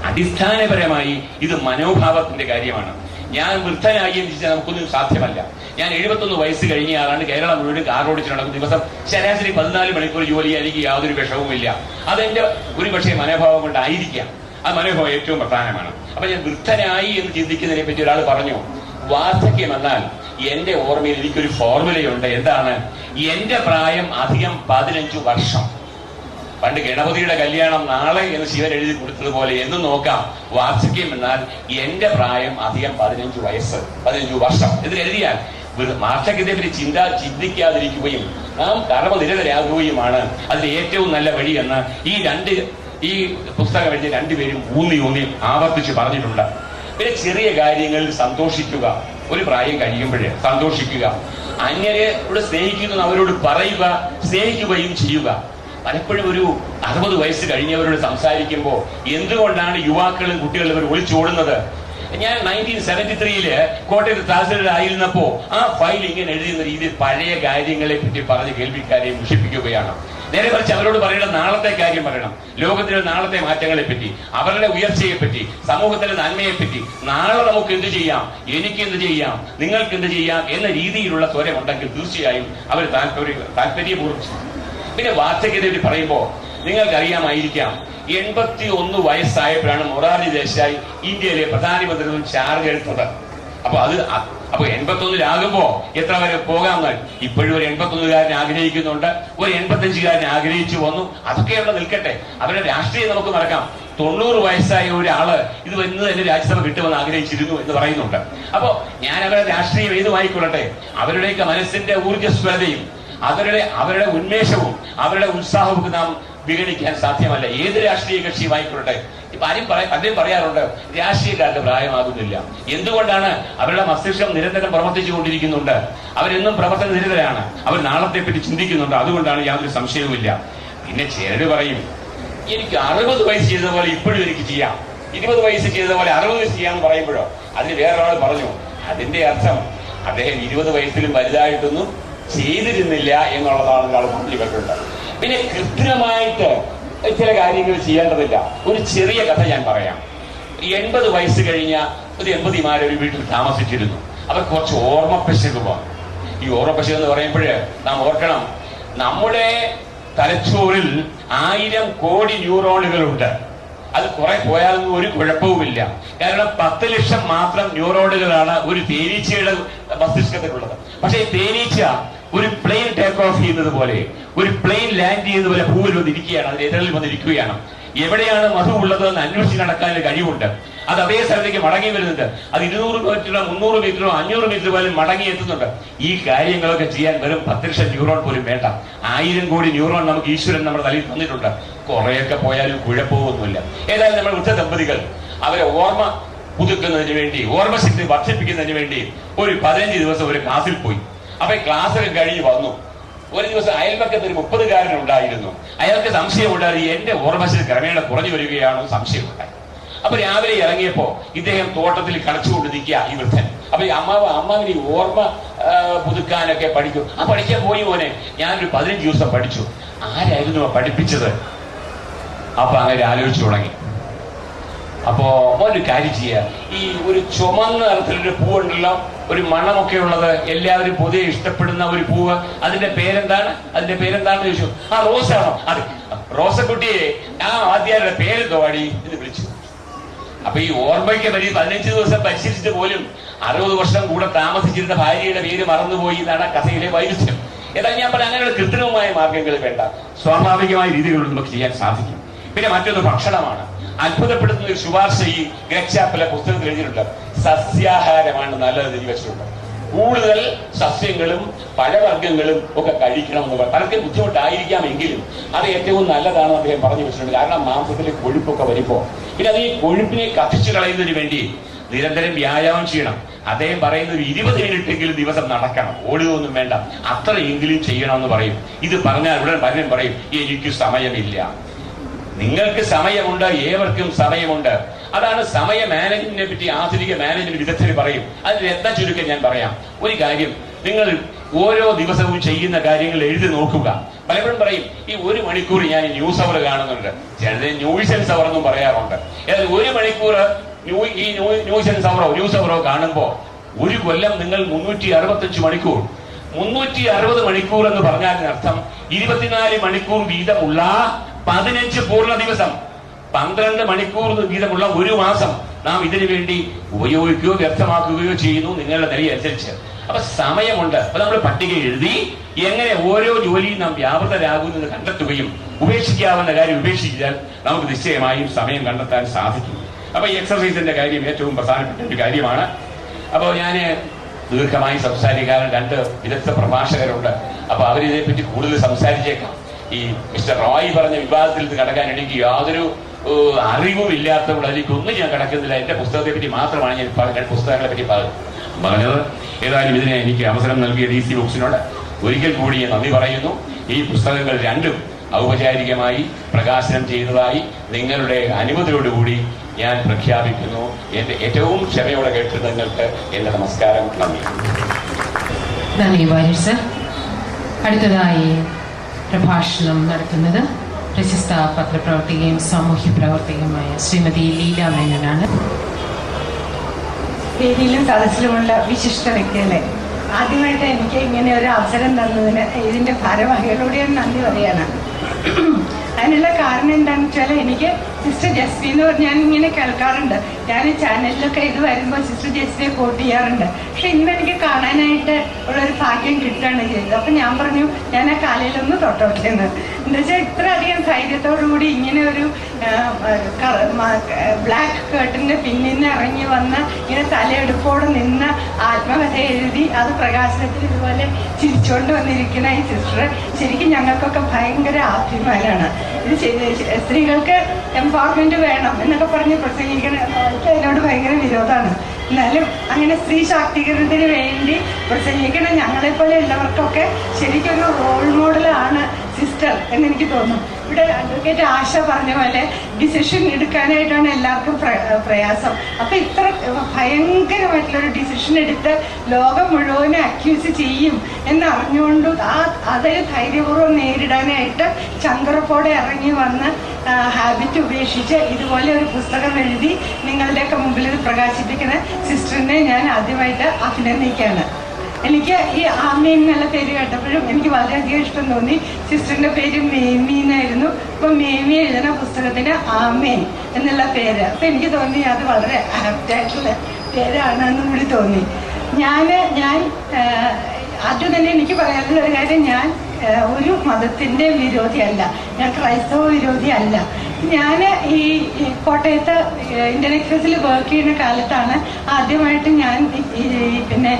അടിസ്ഥാനപരമായി ഇത് മനോഭാവത്തിന്റെ കാര്യമാണ്. ഞാൻ വൃദ്ധനായി എന്ന് ചിന്തിച്ചാൽ നമുക്കൊന്നും സാധ്യമല്ല. ഞാൻ 71 വയസ്സ് കഴിഞ്ഞ ആളാണ്. കേരളം മുഴുവൻ കാർ ഓടിച്ച് നടക്കും. ദിവസം ശരാശരി 14 മണിക്കൂർ ജോലി എനിക്ക് യാതൊരു വിഷവുമില്ല. അതെന്റെ ഒരു പക്ഷേ മനോഭാവം കൊണ്ടായിരിക്കാം. ആ മനോഭാവം ഏറ്റവും പ്രധാനമാണ്. അപ്പൊ ഞാൻ വൃദ്ധനായി എന്ന് ചിന്തിക്കുന്നതിനെ പറ്റി ഒരാൾ പറഞ്ഞു, വാർദ്ധക്യം എന്നാൽ എന്റെ ഓർമ്മയിൽ എനിക്കൊരു ഫോർമുലയുണ്ട്. എന്താണ്? എന്റെ പ്രായം അധികം 15 വർഷം. പണ്ട് ഗണപതിയുടെ കല്യാണം നാളെ എന്ന് ശിവൻ എഴുതി കൊടുത്തതുപോലെ എന്ന് നോക്കാം. വാർദ്ധക്യം എന്നാൽ എന്റെ പ്രായം അധികം 15 വയസ്സ്, 15 വർഷം എന്ന് എഴുതിയാൽ വാർദ്ധക്യത്തെ പറ്റി ചിന്തിക്കാതിരിക്കുകയും നാം കർമ്മനിരതരാകുകയുമാണ് അതിന് ഏറ്റവും നല്ല വഴി എന്ന് ഈ പുസ്തകം എഴുതിയ 2 പേരും ഊന്നി ആവർത്തിച്ച് പറഞ്ഞിട്ടുണ്ട്. പിന്നെ ചെറിയ കാര്യങ്ങളിൽ സന്തോഷിക്കുക. ഒരു പ്രായം കഴിയുമ്പോഴേ സന്തോഷിക്കുക. അന്യരോട് സ്നേഹിക്കുന്നു അവരോട് പറയുക, സ്നേഹിക്കുകയും ചെയ്യുക. പലപ്പോഴും ഒരു 60 വയസ്സ് കഴിഞ്ഞവരോട് സംസാരിക്കുമ്പോൾ എന്തുകൊണ്ടാണ് യുവാക്കളും കുട്ടികളും ഇവർ ഒളിച്ചോടുന്നത്? ഞാൻ 1973 കോട്ടയത്ത് തഹസിൽദാരായിരുന്നപ്പോ ആ ഫയൽ ഇങ്ങനെ എഴുതുന്ന രീതിയിൽ പഴയ കാര്യങ്ങളെ പറ്റി പറഞ്ഞ് കേൾവിക്കാരെ മുഷിപ്പിക്കുകയാണ്. നേരെ മറിച്ച് അവരോട് പറയണം, നാളത്തെ കാര്യം പറയണം, ലോകത്തിലെ നാളത്തെ മാറ്റങ്ങളെ പറ്റി, അവരുടെ ഉയർച്ചയെ പറ്റി, സമൂഹത്തിലെ നന്മയെ പറ്റി, നാളെ നമുക്ക് എന്ത് ചെയ്യാം, എനിക്ക് എന്ത് ചെയ്യാം, നിങ്ങൾക്ക് എന്ത് ചെയ്യാം എന്ന രീതിയിലുള്ള സ്വരമുണ്ടെങ്കിൽ തീർച്ചയായും അവർ താല്പര്യപൂർവ്വം. പിന്നെ വാർദ്ധക്യത്തെ പറ്റി പറയുമ്പോ നിങ്ങൾക്കറിയാമായിരിക്കാം, 81 വയസ്സായപ്പോഴാണ് മൊറാർജി ദേശായി ഇന്ത്യയിലെ പ്രധാനമന്ത്രി ചാർജ് എടുത്തത്. അപ്പൊ 81 എത്ര വരെ പോകാമെന്ന് ഇപ്പോഴും ഒരു 81-കാരൻ ആഗ്രഹിക്കുന്നുണ്ട്, ഒരു 85-കാരൻ ആഗ്രഹിച്ചു വന്നു. അതൊക്കെ അവിടെ നിൽക്കട്ടെ, അവരുടെ രാഷ്ട്രീയം നമുക്ക് മറക്കാം. 90 വയസ്സായ ഒരാള് ഇത് ഇന്ന് തന്നെ രാജ്യസഭ കിട്ടുമെന്ന് ആഗ്രഹിച്ചിരുന്നു എന്ന് പറയുന്നുണ്ട്. അപ്പൊ ഞാൻ അവരുടെ രാഷ്ട്രീയം ഏതുമായിക്കൊള്ളട്ടെ, അവരുടെയൊക്കെ മനസ്സിന്റെ ഊർജ്ജസ്വലതയും അവരുടെ ഉന്മേഷവും അവരുടെ ഉത്സാഹവും നാം വിഗണിക്കാൻ സാധ്യമല്ല. ഏത് രാഷ്ട്രീയ കക്ഷിയുമായിക്കൊള്ളട്ടെ. ഇപ്പൊ പലരും പറയാറുണ്ട് രാഷ്ട്രീയക്കാർക്ക് പ്രായമാകുന്നില്ല. എന്തുകൊണ്ടാണ്? അവരുടെ മസ്തിഷ്കം നിരന്തരം പ്രവർത്തിച്ചു കൊണ്ടിരിക്കുന്നുണ്ട്. അവരെന്നും പ്രവർത്തന നിരതരാണ്. അവർ നാളത്തെ പറ്റി ചിന്തിക്കുന്നുണ്ട്. അതുകൊണ്ടാണ് യാതൊരു സംശയവുമില്ല. പിന്നെ ചിലര് പറയും, എനിക്ക് 60 വയസ്സ് ചെയ്ത പോലെ ഇപ്പോഴും എനിക്ക് ചെയ്യാം, 20 വയസ്സ് ചെയ്ത പോലെ 60 വയസ്സ് ചെയ്യാമെന്ന് പറയുമ്പോഴോ അതിന് വേറൊരാൾ പറഞ്ഞു, അതിന്റെ അർത്ഥം അദ്ദേഹം 20 വയസ്സിലും വലുതായിട്ടൊന്നും ചെയ്തിരുന്നില്ല എന്നുള്ളതാണ് ഒരാൾ പറഞ്ഞു വെക്കുന്നത്. പിന്നെ കൃത്രിമമായിട്ട് ചില കാര്യങ്ങൾ ചെയ്യേണ്ടതില്ല. ഒരു ചെറിയ കഥ ഞാൻ പറയാം. 80 വയസ്സ് കഴിഞ്ഞ ഒരു ദമ്പതിമാർ ഒരു വീട്ടിൽ താമസിച്ചിരുന്നു. അവർ കുറച്ച് ഓർമ്മപ്പശക് വന്നു. ഈ ഓർമ്മപ്പശക് എന്ന് പറയുമ്പോൾ നാം ഓർക്കണം, നമ്മുടെ തലച്ചോറിൽ 1000 കോടി ന്യൂറോണുകളുണ്ട്. അത് കുറെ പോയാലൊന്നും ഒരു കുഴപ്പവുമില്ല. കാരണം 10 ലക്ഷം മാത്രം ന്യൂറോണുകളാണ് ഒരു തേനീച്ചയുടെ മസ്തിഷ്കത്തിലുള്ളത്. പക്ഷെ ഈ തേനീച്ച ഒരു പ്ലെയിൻ ടേക്ക് ഓഫ് ചെയ്യുന്നത് പോലെ, ഒരു പ്ലെയിൻ ലാൻഡ് ചെയ്യുന്നത് പോലെ ഭൂമിയിൽ വന്നിരിക്കുകയാണ്, അതിന് എതിരിൽ വന്നിരിക്കുകയാണ്. എവിടെയാണ് മധു ഉള്ളതെന്ന് അന്വേഷിച്ച് നടക്കാൻ കഴിവുണ്ട്. അത് അതേ സ്ഥലത്തേക്ക് മടങ്ങി വരുന്നുണ്ട്. അത് 200 മീറ്ററോ 300 മീറ്ററോ 500 മീറ്റർ പോലും മടങ്ങി എത്തുന്നുണ്ട്. ഈ കാര്യങ്ങളൊക്കെ ചെയ്യാൻ വെറും 10 ലക്ഷം ന്യൂറോൺ പോലും വേണ്ട. 1000 കോടി ന്യൂറോൺ നമുക്ക് ഈശ്വരൻ നമ്മുടെ തലയിൽ തന്നിട്ടുണ്ട്. കുറെയൊക്കെ പോയാലും കുഴപ്പമൊന്നുമില്ല. ഏതായാലും നമ്മൾ വൃദ്ധ ദമ്പതികൾ അവരെ ഓർമ്മ പുതുക്കുന്നതിന് വേണ്ടി, ഓർമ്മശക്തി വർദ്ധിപ്പിക്കുന്നതിന് വേണ്ടി ഒരു 15 ദിവസം ഒരു ക്ലാസ്സിൽ പോയി. അപ്പൊ ഈ ക്ലാസ്സൊക്കെ കഴിഞ്ഞ് വന്നു. ഒരു ദിവസം അയൽപക്കത്ത് ഒരു 30-കാരൻ ഉണ്ടായിരുന്നു. അയാൾക്ക് സംശയമുണ്ടായി, എന്റെ ഓർമ്മശക്തി ക്രമേണ കുറഞ്ഞു വരികയാണോ സംശയമുണ്ടായി. അപ്പൊ രാവിലെ ഇറങ്ങിയപ്പോ ഇദ്ദേഹം തോട്ടത്തിൽ കളിച്ചുകൊണ്ട് നിൽക്കുക ഈ വൃദ്ധൻ. അപ്പൊ ഈ അമ്മാവിന് ഈ ഓർമ്മ പുതുക്കാനൊക്കെ പഠിക്കും. പഠിക്കാൻ പോയി മോനെ, ഞാനൊരു 15 ദിവസം പഠിച്ചു. ആരായിരുന്നു പഠിപ്പിച്ചത്? അപ്പൊ അങ്ങനെ ആലോചിച്ചു തുടങ്ങി. അപ്പോ ഒരു കാര്യം ചെയ്യുക, ഈ ഒരു ചുമന്ന നിറത്തിലൊരു പൂവുണ്ടല്ലോ, ഒരു മണമൊക്കെ ഉള്ളത്, എല്ലാവരും പൊതുവെ ഇഷ്ടപ്പെടുന്ന ഒരു പൂവ്, അതിന്റെ പേരെന്താണെന്ന് ചോദിച്ചു. ആ റോസാണോ? അതെ, റോസക്കുട്ടിയെ ആ ആദ്യരുടെ പേരെന്തോ വാടി എന്ന് വിളിച്ചു. അപ്പൊ ഈ ഓർമ്മയ്ക്ക് 15 ദിവസം പരിശീലിച്ചിട്ട് പോലും 60 വർഷം കൂടെ താമസിച്ചിരുന്ന ഭാര്യയുടെ പേര് മറന്നുപോയി എന്നാണ് കഥയിലെ വൈരുദ്ധ്യം. ഏതായാലും ഞാൻ പറഞ്ഞ അങ്ങനെയുള്ള കൃത്രിമമായ മാർഗങ്ങൾ വേണ്ട, സ്വാഭാവികമായ രീതികളിൽ നമുക്ക് ചെയ്യാൻ സാധിക്കും. പിന്നെ മറ്റൊന്ന് ഭക്ഷണമാണ്. അത്ഭുതപ്പെടുത്തുന്ന ഒരു ശുപാർശ ഈ ഗ്രെഗ് ചാപ്പലിലെ പുസ്തകത്തിൽ എഴുതിയിട്ടുണ്ട്. സസ്യാഹാരമാണ് നല്ലത് വെച്ചിട്ടുണ്ട്. കൂടുതൽ സസ്യങ്ങളും പഴവർഗ്ഗങ്ങളും ഒക്കെ കഴിക്കണമെന്ന് പറയും. പലർക്കും ബുദ്ധിമുട്ടായിരിക്കാമെങ്കിലും അത് ഏറ്റവും നല്ലതാണെന്ന് അദ്ദേഹം പറഞ്ഞു വെച്ചിട്ടുണ്ട്. കാരണം മാംസത്തിലെ കൊഴുപ്പൊക്കെ വരുമ്പോൾ പിന്നെ അത് ഈ കൊഴുപ്പിനെ കത്തിച്ചു കളയുന്നതിന് വേണ്ടി നിരന്തരം വ്യായാമം ചെയ്യണം. അദ്ദേഹം പറയുന്നത് 20 മിനിറ്റെങ്കിലും ദിവസം നടക്കണം, ഓടുകയൊന്നും വേണ്ട, അത്രയെങ്കിലും ചെയ്യണമെന്ന് പറയും. ഇത് പറഞ്ഞാൽ ഉടൻ പലരും പറയും എനിക്ക് സമയമില്ല. നിങ്ങൾക്ക് സമയമുണ്ട്, ഏവർക്കും സമയമുണ്ട്. അതാണ് സമയ മാനേജ്മെന്റിനെ പറ്റി ആധുനിക മാനേജ്മെന്റ് വിദഗ്ധർ പറയും. അതിന് രത്ന ചുരുക്കം ഞാൻ പറയാം. ഒരു കാര്യം, നിങ്ങൾ ഓരോ ദിവസവും ചെയ്യുന്ന കാര്യങ്ങൾ എഴുതി നോക്കുക. പലപ്പോഴും പറയും ഈ 1 മണിക്കൂർ ഞാൻ ന്യൂസ് അവർ കാണുന്നുണ്ട്, ചിലത് ന്യൂസൻസ് അവർ എന്നും പറയാറുണ്ട്. ഏതായാലും 1 മണിക്കൂർ ഈ ന്യൂസ് അവറോ കാണുമ്പോൾ ഒരു കൊല്ലം നിങ്ങൾ 365 മണിക്കൂർ, 360 മണിക്കൂർ എന്ന് പറഞ്ഞതിനർത്ഥം 24 മണിക്കൂർ വീതമുള്ള 15 പൂർണ്ണ ദിവസം, 12 മണിക്കൂർ വീതമുള്ള ഒരു മാസം നാം ഇതിനു വേണ്ടി ഉപയോഗിക്കുകയോ വ്യർത്ഥമാക്കുകയോ ചെയ്യുന്നു, നിങ്ങളുടെ നിലയനുസരിച്ച്. അപ്പൊ സമയമുണ്ട്. അപ്പൊ നമ്മൾ പട്ടിക എഴുതി എങ്ങനെ ഓരോ ജോലിയും നാം വ്യാപൃതരാകുന്നത് കണ്ടെത്തുകയും ഉപേക്ഷിക്കാവുന്ന കാര്യം ഉപേക്ഷിച്ചാൽ നമുക്ക് നിശ്ചയമായും സമയം കണ്ടെത്താൻ സാധിക്കും. അപ്പൊ ഈ എക്സർസൈസിന്റെ കാര്യം ഏറ്റവും പ്രധാനപ്പെട്ട ഒരു കാര്യമാണ്. അപ്പോൾ ഞാൻ ദീർഘമായി സംസാരിക്കാനും 2 വിദഗ്ധ പ്രഭാഷകരുണ്ട്. അപ്പൊ അവരിതേപ്പറ്റി കൂടുതൽ സംസാരിച്ചേക്കാം. ഈ മിസ്റ്റർ റോയ് പറഞ്ഞ വിവാദത്തിൽ നിന്ന് കടക്കാൻ എനിക്ക് യാതൊരു അറിവും ഇല്ലാത്തതുകൊണ്ട് അതിലേക്കൊന്നും ഞാൻ കടക്കുന്നില്ല. എന്റെ പുസ്തകത്തെ പറ്റി മാത്രമാണ് ഞാൻ പുസ്തകങ്ങളെ പറ്റി പറഞ്ഞത്. ഏതായാലും ഇതിനെ എനിക്ക് അവസരം നൽകിയ DC ബുക്സിനോട് ഒരിക്കൽ കൂടി ഞാൻ നന്ദി പറയുന്നു. ഈ പുസ്തകങ്ങൾ 2ഉം ഔപചാരികമായി പ്രകാശനം ചെയ്തതായി നിങ്ങളുടെ അനുമതിയോടുകൂടി ഞാൻ പ്രഖ്യാപിക്കുന്നു. എന്റെ ഏറ്റവും ക്ഷമയോടെ കേട്ടത് നിങ്ങൾക്ക് എന്റെ നമസ്കാരം, നന്ദി. നന്ദി വാര്യർ സർ. അടുത്തതായി പ്രഭാഷണം നടത്തുന്നത് പ്രശസ്ത പത്രപ്രവർത്തകയും സാമൂഹ്യ പ്രവർത്തകയുമായ ശ്രീമതി ലീല മേനോനാണ്. വേദിയിലും സദസ്സിലുമുള്ള വിശിഷ്ട വ്യക്തികളെ, ആദ്യമായിട്ട് എനിക്ക് ഇങ്ങനെ ഒരു അവസരം തന്നതിന് ഇതിൻ്റെ ഭാരവാഹികളോട് ഞാൻ നന്ദി പറയാണ്. അതിനുള്ള കാരണം എന്താണെന്ന് വെച്ചാൽ എനിക്ക് സിസ്റ്റർ ജസ്മി എന്ന് പറഞ്ഞാൽ ഞാൻ ഇങ്ങനെ കേൾക്കാറുണ്ട്. ഞാൻ ചാനലിലൊക്കെ ഇത് വരുമ്പോൾ സിസ്റ്റർ ജസ്മിയെ കോട്ട് ചെയ്യാറുണ്ട്. പക്ഷെ ഇന്ന് എനിക്ക് കാണാനായിട്ട് ഉള്ളൊരു ഭാഗ്യം കിട്ടുകയാണ് ചെയ്തത്. അപ്പം ഞാൻ പറഞ്ഞു ഞാൻ ആ കാലയിലൊന്ന് തൊട്ടോട്ടെ എന്ന്. എന്താ വെച്ചാൽ ഇത്ര അധികം ധൈര്യത്തോടുകൂടി ഇങ്ങനെ ഒരു ബ്ലാക്ക് കേർട്ടിൻ്റെ പിന്നിൽ നിന്ന് ഇറങ്ങി വന്ന് ഇങ്ങനെ തലയെടുപ്പോടെ നിന്ന് ആത്മകഥ എഴുതി അത് പ്രകാശനത്തിൽ ഇതുപോലെ ചിരിച്ചുകൊണ്ട് വന്നിരിക്കുന്ന ഈ സിസ്റ്റർ ശരിക്കും ഞങ്ങൾക്കൊക്കെ ഭയങ്കര അഭിമാനമാണ്. ഇത് സ്ത്രീകൾക്ക് എംപവർമെന്റ് വേണം എന്നൊക്കെ പറഞ്ഞ് പ്രസംഗിക്കണം. എനിക്ക് അതിനോട് ഭയങ്കര വിരോധമാണ്. എന്നാലും അങ്ങനെ സ്ത്രീ ശാക്തീകരണത്തിന് വേണ്ടി പ്രസംഗിക്കണം ഞങ്ങളെപ്പോലെ ഉള്ളവർക്കൊക്കെ ശരിക്കൊരു റോൾ മോഡലാണ് സിസ്റ്റർ എന്നെനിക്ക് തോന്നും. ഇവിടെ അഡ്വക്കേറ്റ് ആശ പറഞ്ഞ പോലെ ഡിസിഷൻ എടുക്കാനായിട്ടാണ് എല്ലാവർക്കും പ്രയാസം. അപ്പം ഇത്ര ഭയങ്കരമായിട്ടുള്ളൊരു ഡിസിഷൻ എടുത്ത് ലോകം മുഴുവനെ അക്യൂസ് ചെയ്യും എന്നറിഞ്ഞുകൊണ്ട് അതൊരു ധൈര്യപൂർവ്വം നേരിടാനായിട്ട് ചങ്കറപ്പോടെ ഇറങ്ങി വന്ന് ഹാബിറ്റ് ഉപേക്ഷിച്ച് ഇതുപോലെ ഒരു പുസ്തകം എഴുതി നിങ്ങളുടെയൊക്കെ മുമ്പിൽ ഇത് പ്രകാശിപ്പിക്കുന്ന സിസ്റ്ററിനെ ഞാൻ ആദ്യമായിട്ട് അഭിനന്ദിക്കുകയാണ്. എനിക്ക് ഈ ആമേൻ എന്നുള്ള പേര് കേട്ടപ്പോഴും എനിക്ക് വളരെയധികം ഇഷ്ടം തോന്നി. സിസ്റ്ററിൻ്റെ പേര് മേമി എന്നായിരുന്നു. അപ്പം മേമി എഴുതുന്ന പുസ്തകത്തിന് ആമേൻ എന്നുള്ള പേര്. അപ്പം എനിക്ക് തോന്നി അത് വളരെ ആപ്റ്റായിട്ടുള്ള പേരാണെന്നും കൂടി തോന്നി. ഞാൻ ആദ്യം തന്നെ എനിക്ക് പറയാനുള്ള ഒരു കാര്യം, ഞാൻ ഒരു മതത്തിൻ്റെ വിരോധിയല്ല, ഞാൻ ക്രൈസ്തവ വിരോധിയല്ല. ഞാൻ ഈ കോട്ടയത്ത് ഇന്ത്യൻ എക്സ്പ്രസ്സിൽ വർക്ക് ചെയ്യുന്ന കാലത്താണ് ആദ്യമായിട്ട് ഞാൻ പിന്നെ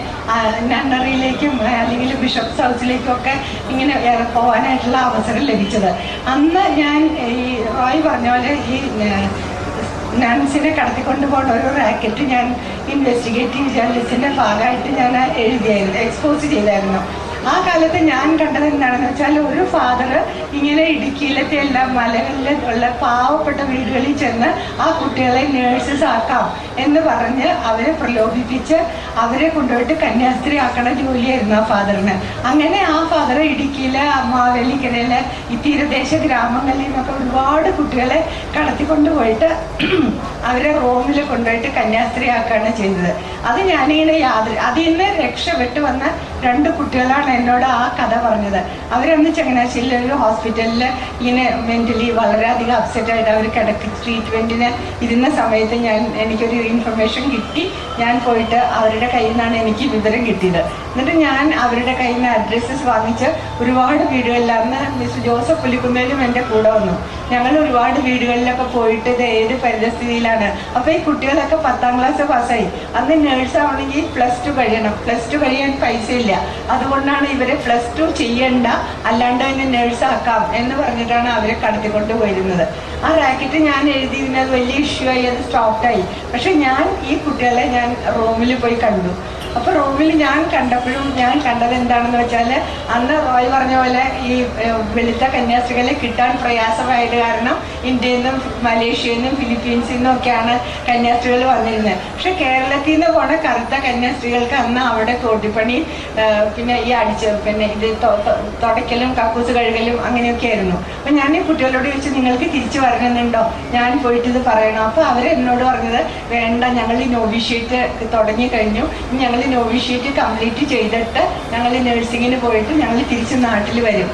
നണ്ണറിയിലേക്കും അല്ലെങ്കിൽ ബിഷപ്സ് ഹൗസിലേക്കും ഒക്കെ ഇങ്ങനെ പോകാനായിട്ടുള്ള അവസരം ലഭിച്ചത്. അന്ന് ഞാൻ ഈ റോയ് പറഞ്ഞ പോലെ ഈ നൺസിനെ കടത്തിക്കൊണ്ട് പോകുന്ന ഒരു റാക്കറ്റ് ഞാൻ ഇൻവെസ്റ്റിഗേറ്റീവ് ജേർണലിസ്റ്റിൻ്റെ ഭാഗമായിട്ട് ഞാൻ എഴുതിയായിരുന്നു, എക്സ്പോസ് ചെയ്തായിരുന്നു. ആ കാലത്ത് ഞാൻ കണ്ടത് എന്താണെന്ന് വെച്ചാൽ ഒരു ഫാദർ ഇങ്ങനെ ഇടുക്കിയിലത്തെ എല്ലാ മലകളിൽ ഉള്ള പാവപ്പെട്ട വീടുകളിൽ ചെന്ന് ആ കുട്ടികളെ നേഴ്സസ് ആക്കാം എന്ന് പറഞ്ഞ് അവരെ പ്രലോഭിപ്പിച്ച് അവരെ കൊണ്ടുപോയിട്ട് കന്യാസ്ത്രീ ആക്കണ ജോലിയായിരുന്നു ആ ഫാദറിന്. അങ്ങനെ ആ ഫാദർ ഇടുക്കിയിലെ മാവേലിക്കരയിലെ ഈ തീരദേശ ഗ്രാമങ്ങളിൽ നിന്നൊക്കെ ഒരുപാട് കുട്ടികളെ കടത്തിക്കൊണ്ടുപോയിട്ട് അവരെ റോമിൽ കൊണ്ടുപോയിട്ട് കന്യാസ്ത്രീ ആക്കുകയാണ് ചെയ്തത്. അത് ഞാനിങ്ങനെ അതിൽ നിന്ന് രക്ഷപ്പെട്ട് വന്ന 2 കുട്ടികളാണ് എന്നോട് ആ കഥ പറഞ്ഞത്. അവരന്ന് ചങ്ങനാശ്ശേരിയിലെ ഒരു ഹോസ്പിറ്റലിൽ ഇങ്ങനെ മെന്റലി വളരെയധികം അപ്സെറ്റ് ആയിട്ട് അവർ ട്രീറ്റ്മെന്റിന് ഇരുന്ന സമയത്ത് എനിക്കൊരു ഇൻഫർമേഷൻ കിട്ടി. ഞാൻ പോയിട്ട് അവരുടെ കയ്യിൽ നിന്നാണ് എനിക്ക് വിവരം കിട്ടിയത്. എന്നിട്ട് ഞാൻ അവരുടെ കയ്യിൽ നിന്ന് അഡ്രസ്സസ് വാങ്ങിച്ച് ഒരുപാട് വീടുകളിൽ, അന്ന് മിസ്റ്റർ ജോസഫ് പുലിക്കുന്നേലും എൻ്റെ കൂടെ വന്നു. ഞങ്ങൾ ഒരുപാട് വീടുകളിലൊക്കെ പോയിട്ട് ഇത് ഏത് പരിസ്ഥിതിയിലാണ്. അപ്പോൾ ഈ കുട്ടികളൊക്കെ 10ാം ക്ലാസ് പാസ്സായി. അന്ന് നേഴ്സാവണമെങ്കിൽ +2 കഴിയണം. +2 കഴിയാൻ പൈസ ഇല്ല. അതുകൊണ്ടാണ് ഇവരെ +2 ചെയ്യണ്ട, അല്ലാണ്ട് തന്നെ നേഴ്സാക്കാം എന്ന് പറഞ്ഞിട്ടാണ് അവരെ കടത്തിക്കൊണ്ട് പോയിരുന്നത്. ആ റാക്കറ്റ് ഞാൻ എഴുതിയിരുന്നത് വലിയ ഇഷ്യൂ ആയി, അത് സ്റ്റോപ്ഡായി. പക്ഷെ ഞാൻ ഈ കുട്ടികളെ ഞാൻ റോമിൽ പോയി കണ്ടു. അപ്പോൾ റോമിൽ ഞാൻ കണ്ടപ്പോഴും ഞാൻ കണ്ടത് എന്താണെന്ന് വെച്ചാൽ, അന്ന് റോയ് പറഞ്ഞ പോലെ ഈ വെളുത്ത കന്യാസ്ത്രീകളെ കിട്ടാൻ പ്രയാസമായത് കാരണം ഇന്ത്യയിൽ നിന്നും മലേഷ്യയിൽ നിന്നും ഫിലിപ്പീൻസിൽ നിന്നും ഒക്കെയാണ് കന്യാസ്ത്രീകൾ വന്നിരുന്നത്. പക്ഷെ കേരളത്തിൽ നിന്ന് പോണ കറുത്ത കന്യാസ്ത്രീകൾക്ക് അന്ന് അവിടെ തോട്ടിപ്പണി, പിന്നെ ഈ ഇത് തുടയ്ക്കലും കക്കൂസ് കഴുകലും അങ്ങനെയൊക്കെ ആയിരുന്നു. അപ്പം ഞാൻ ഈ കുട്ടികളോട് ചോദിച്ചു, നിങ്ങൾക്ക് തിരിച്ചു വരണമെന്നുണ്ടോ, ഞാൻ പോയിട്ട് ഇത് പറയണം. അപ്പോൾ അവരെന്നോട് പറഞ്ഞത്, വേണ്ട, ഞങ്ങൾ ഈ നോവിഷ്യേറ്റ് തുടങ്ങിക്കഴിഞ്ഞു, ഞങ്ങൾ നോവിഷ്യേറ്റ് കംപ്ലീറ്റ് ചെയ്തിട്ട് ഞങ്ങൾ നഴ്സിങ്ങിന് പോയിട്ട് ഞങ്ങൾ തിരിച്ച് നാട്ടിൽ വരും.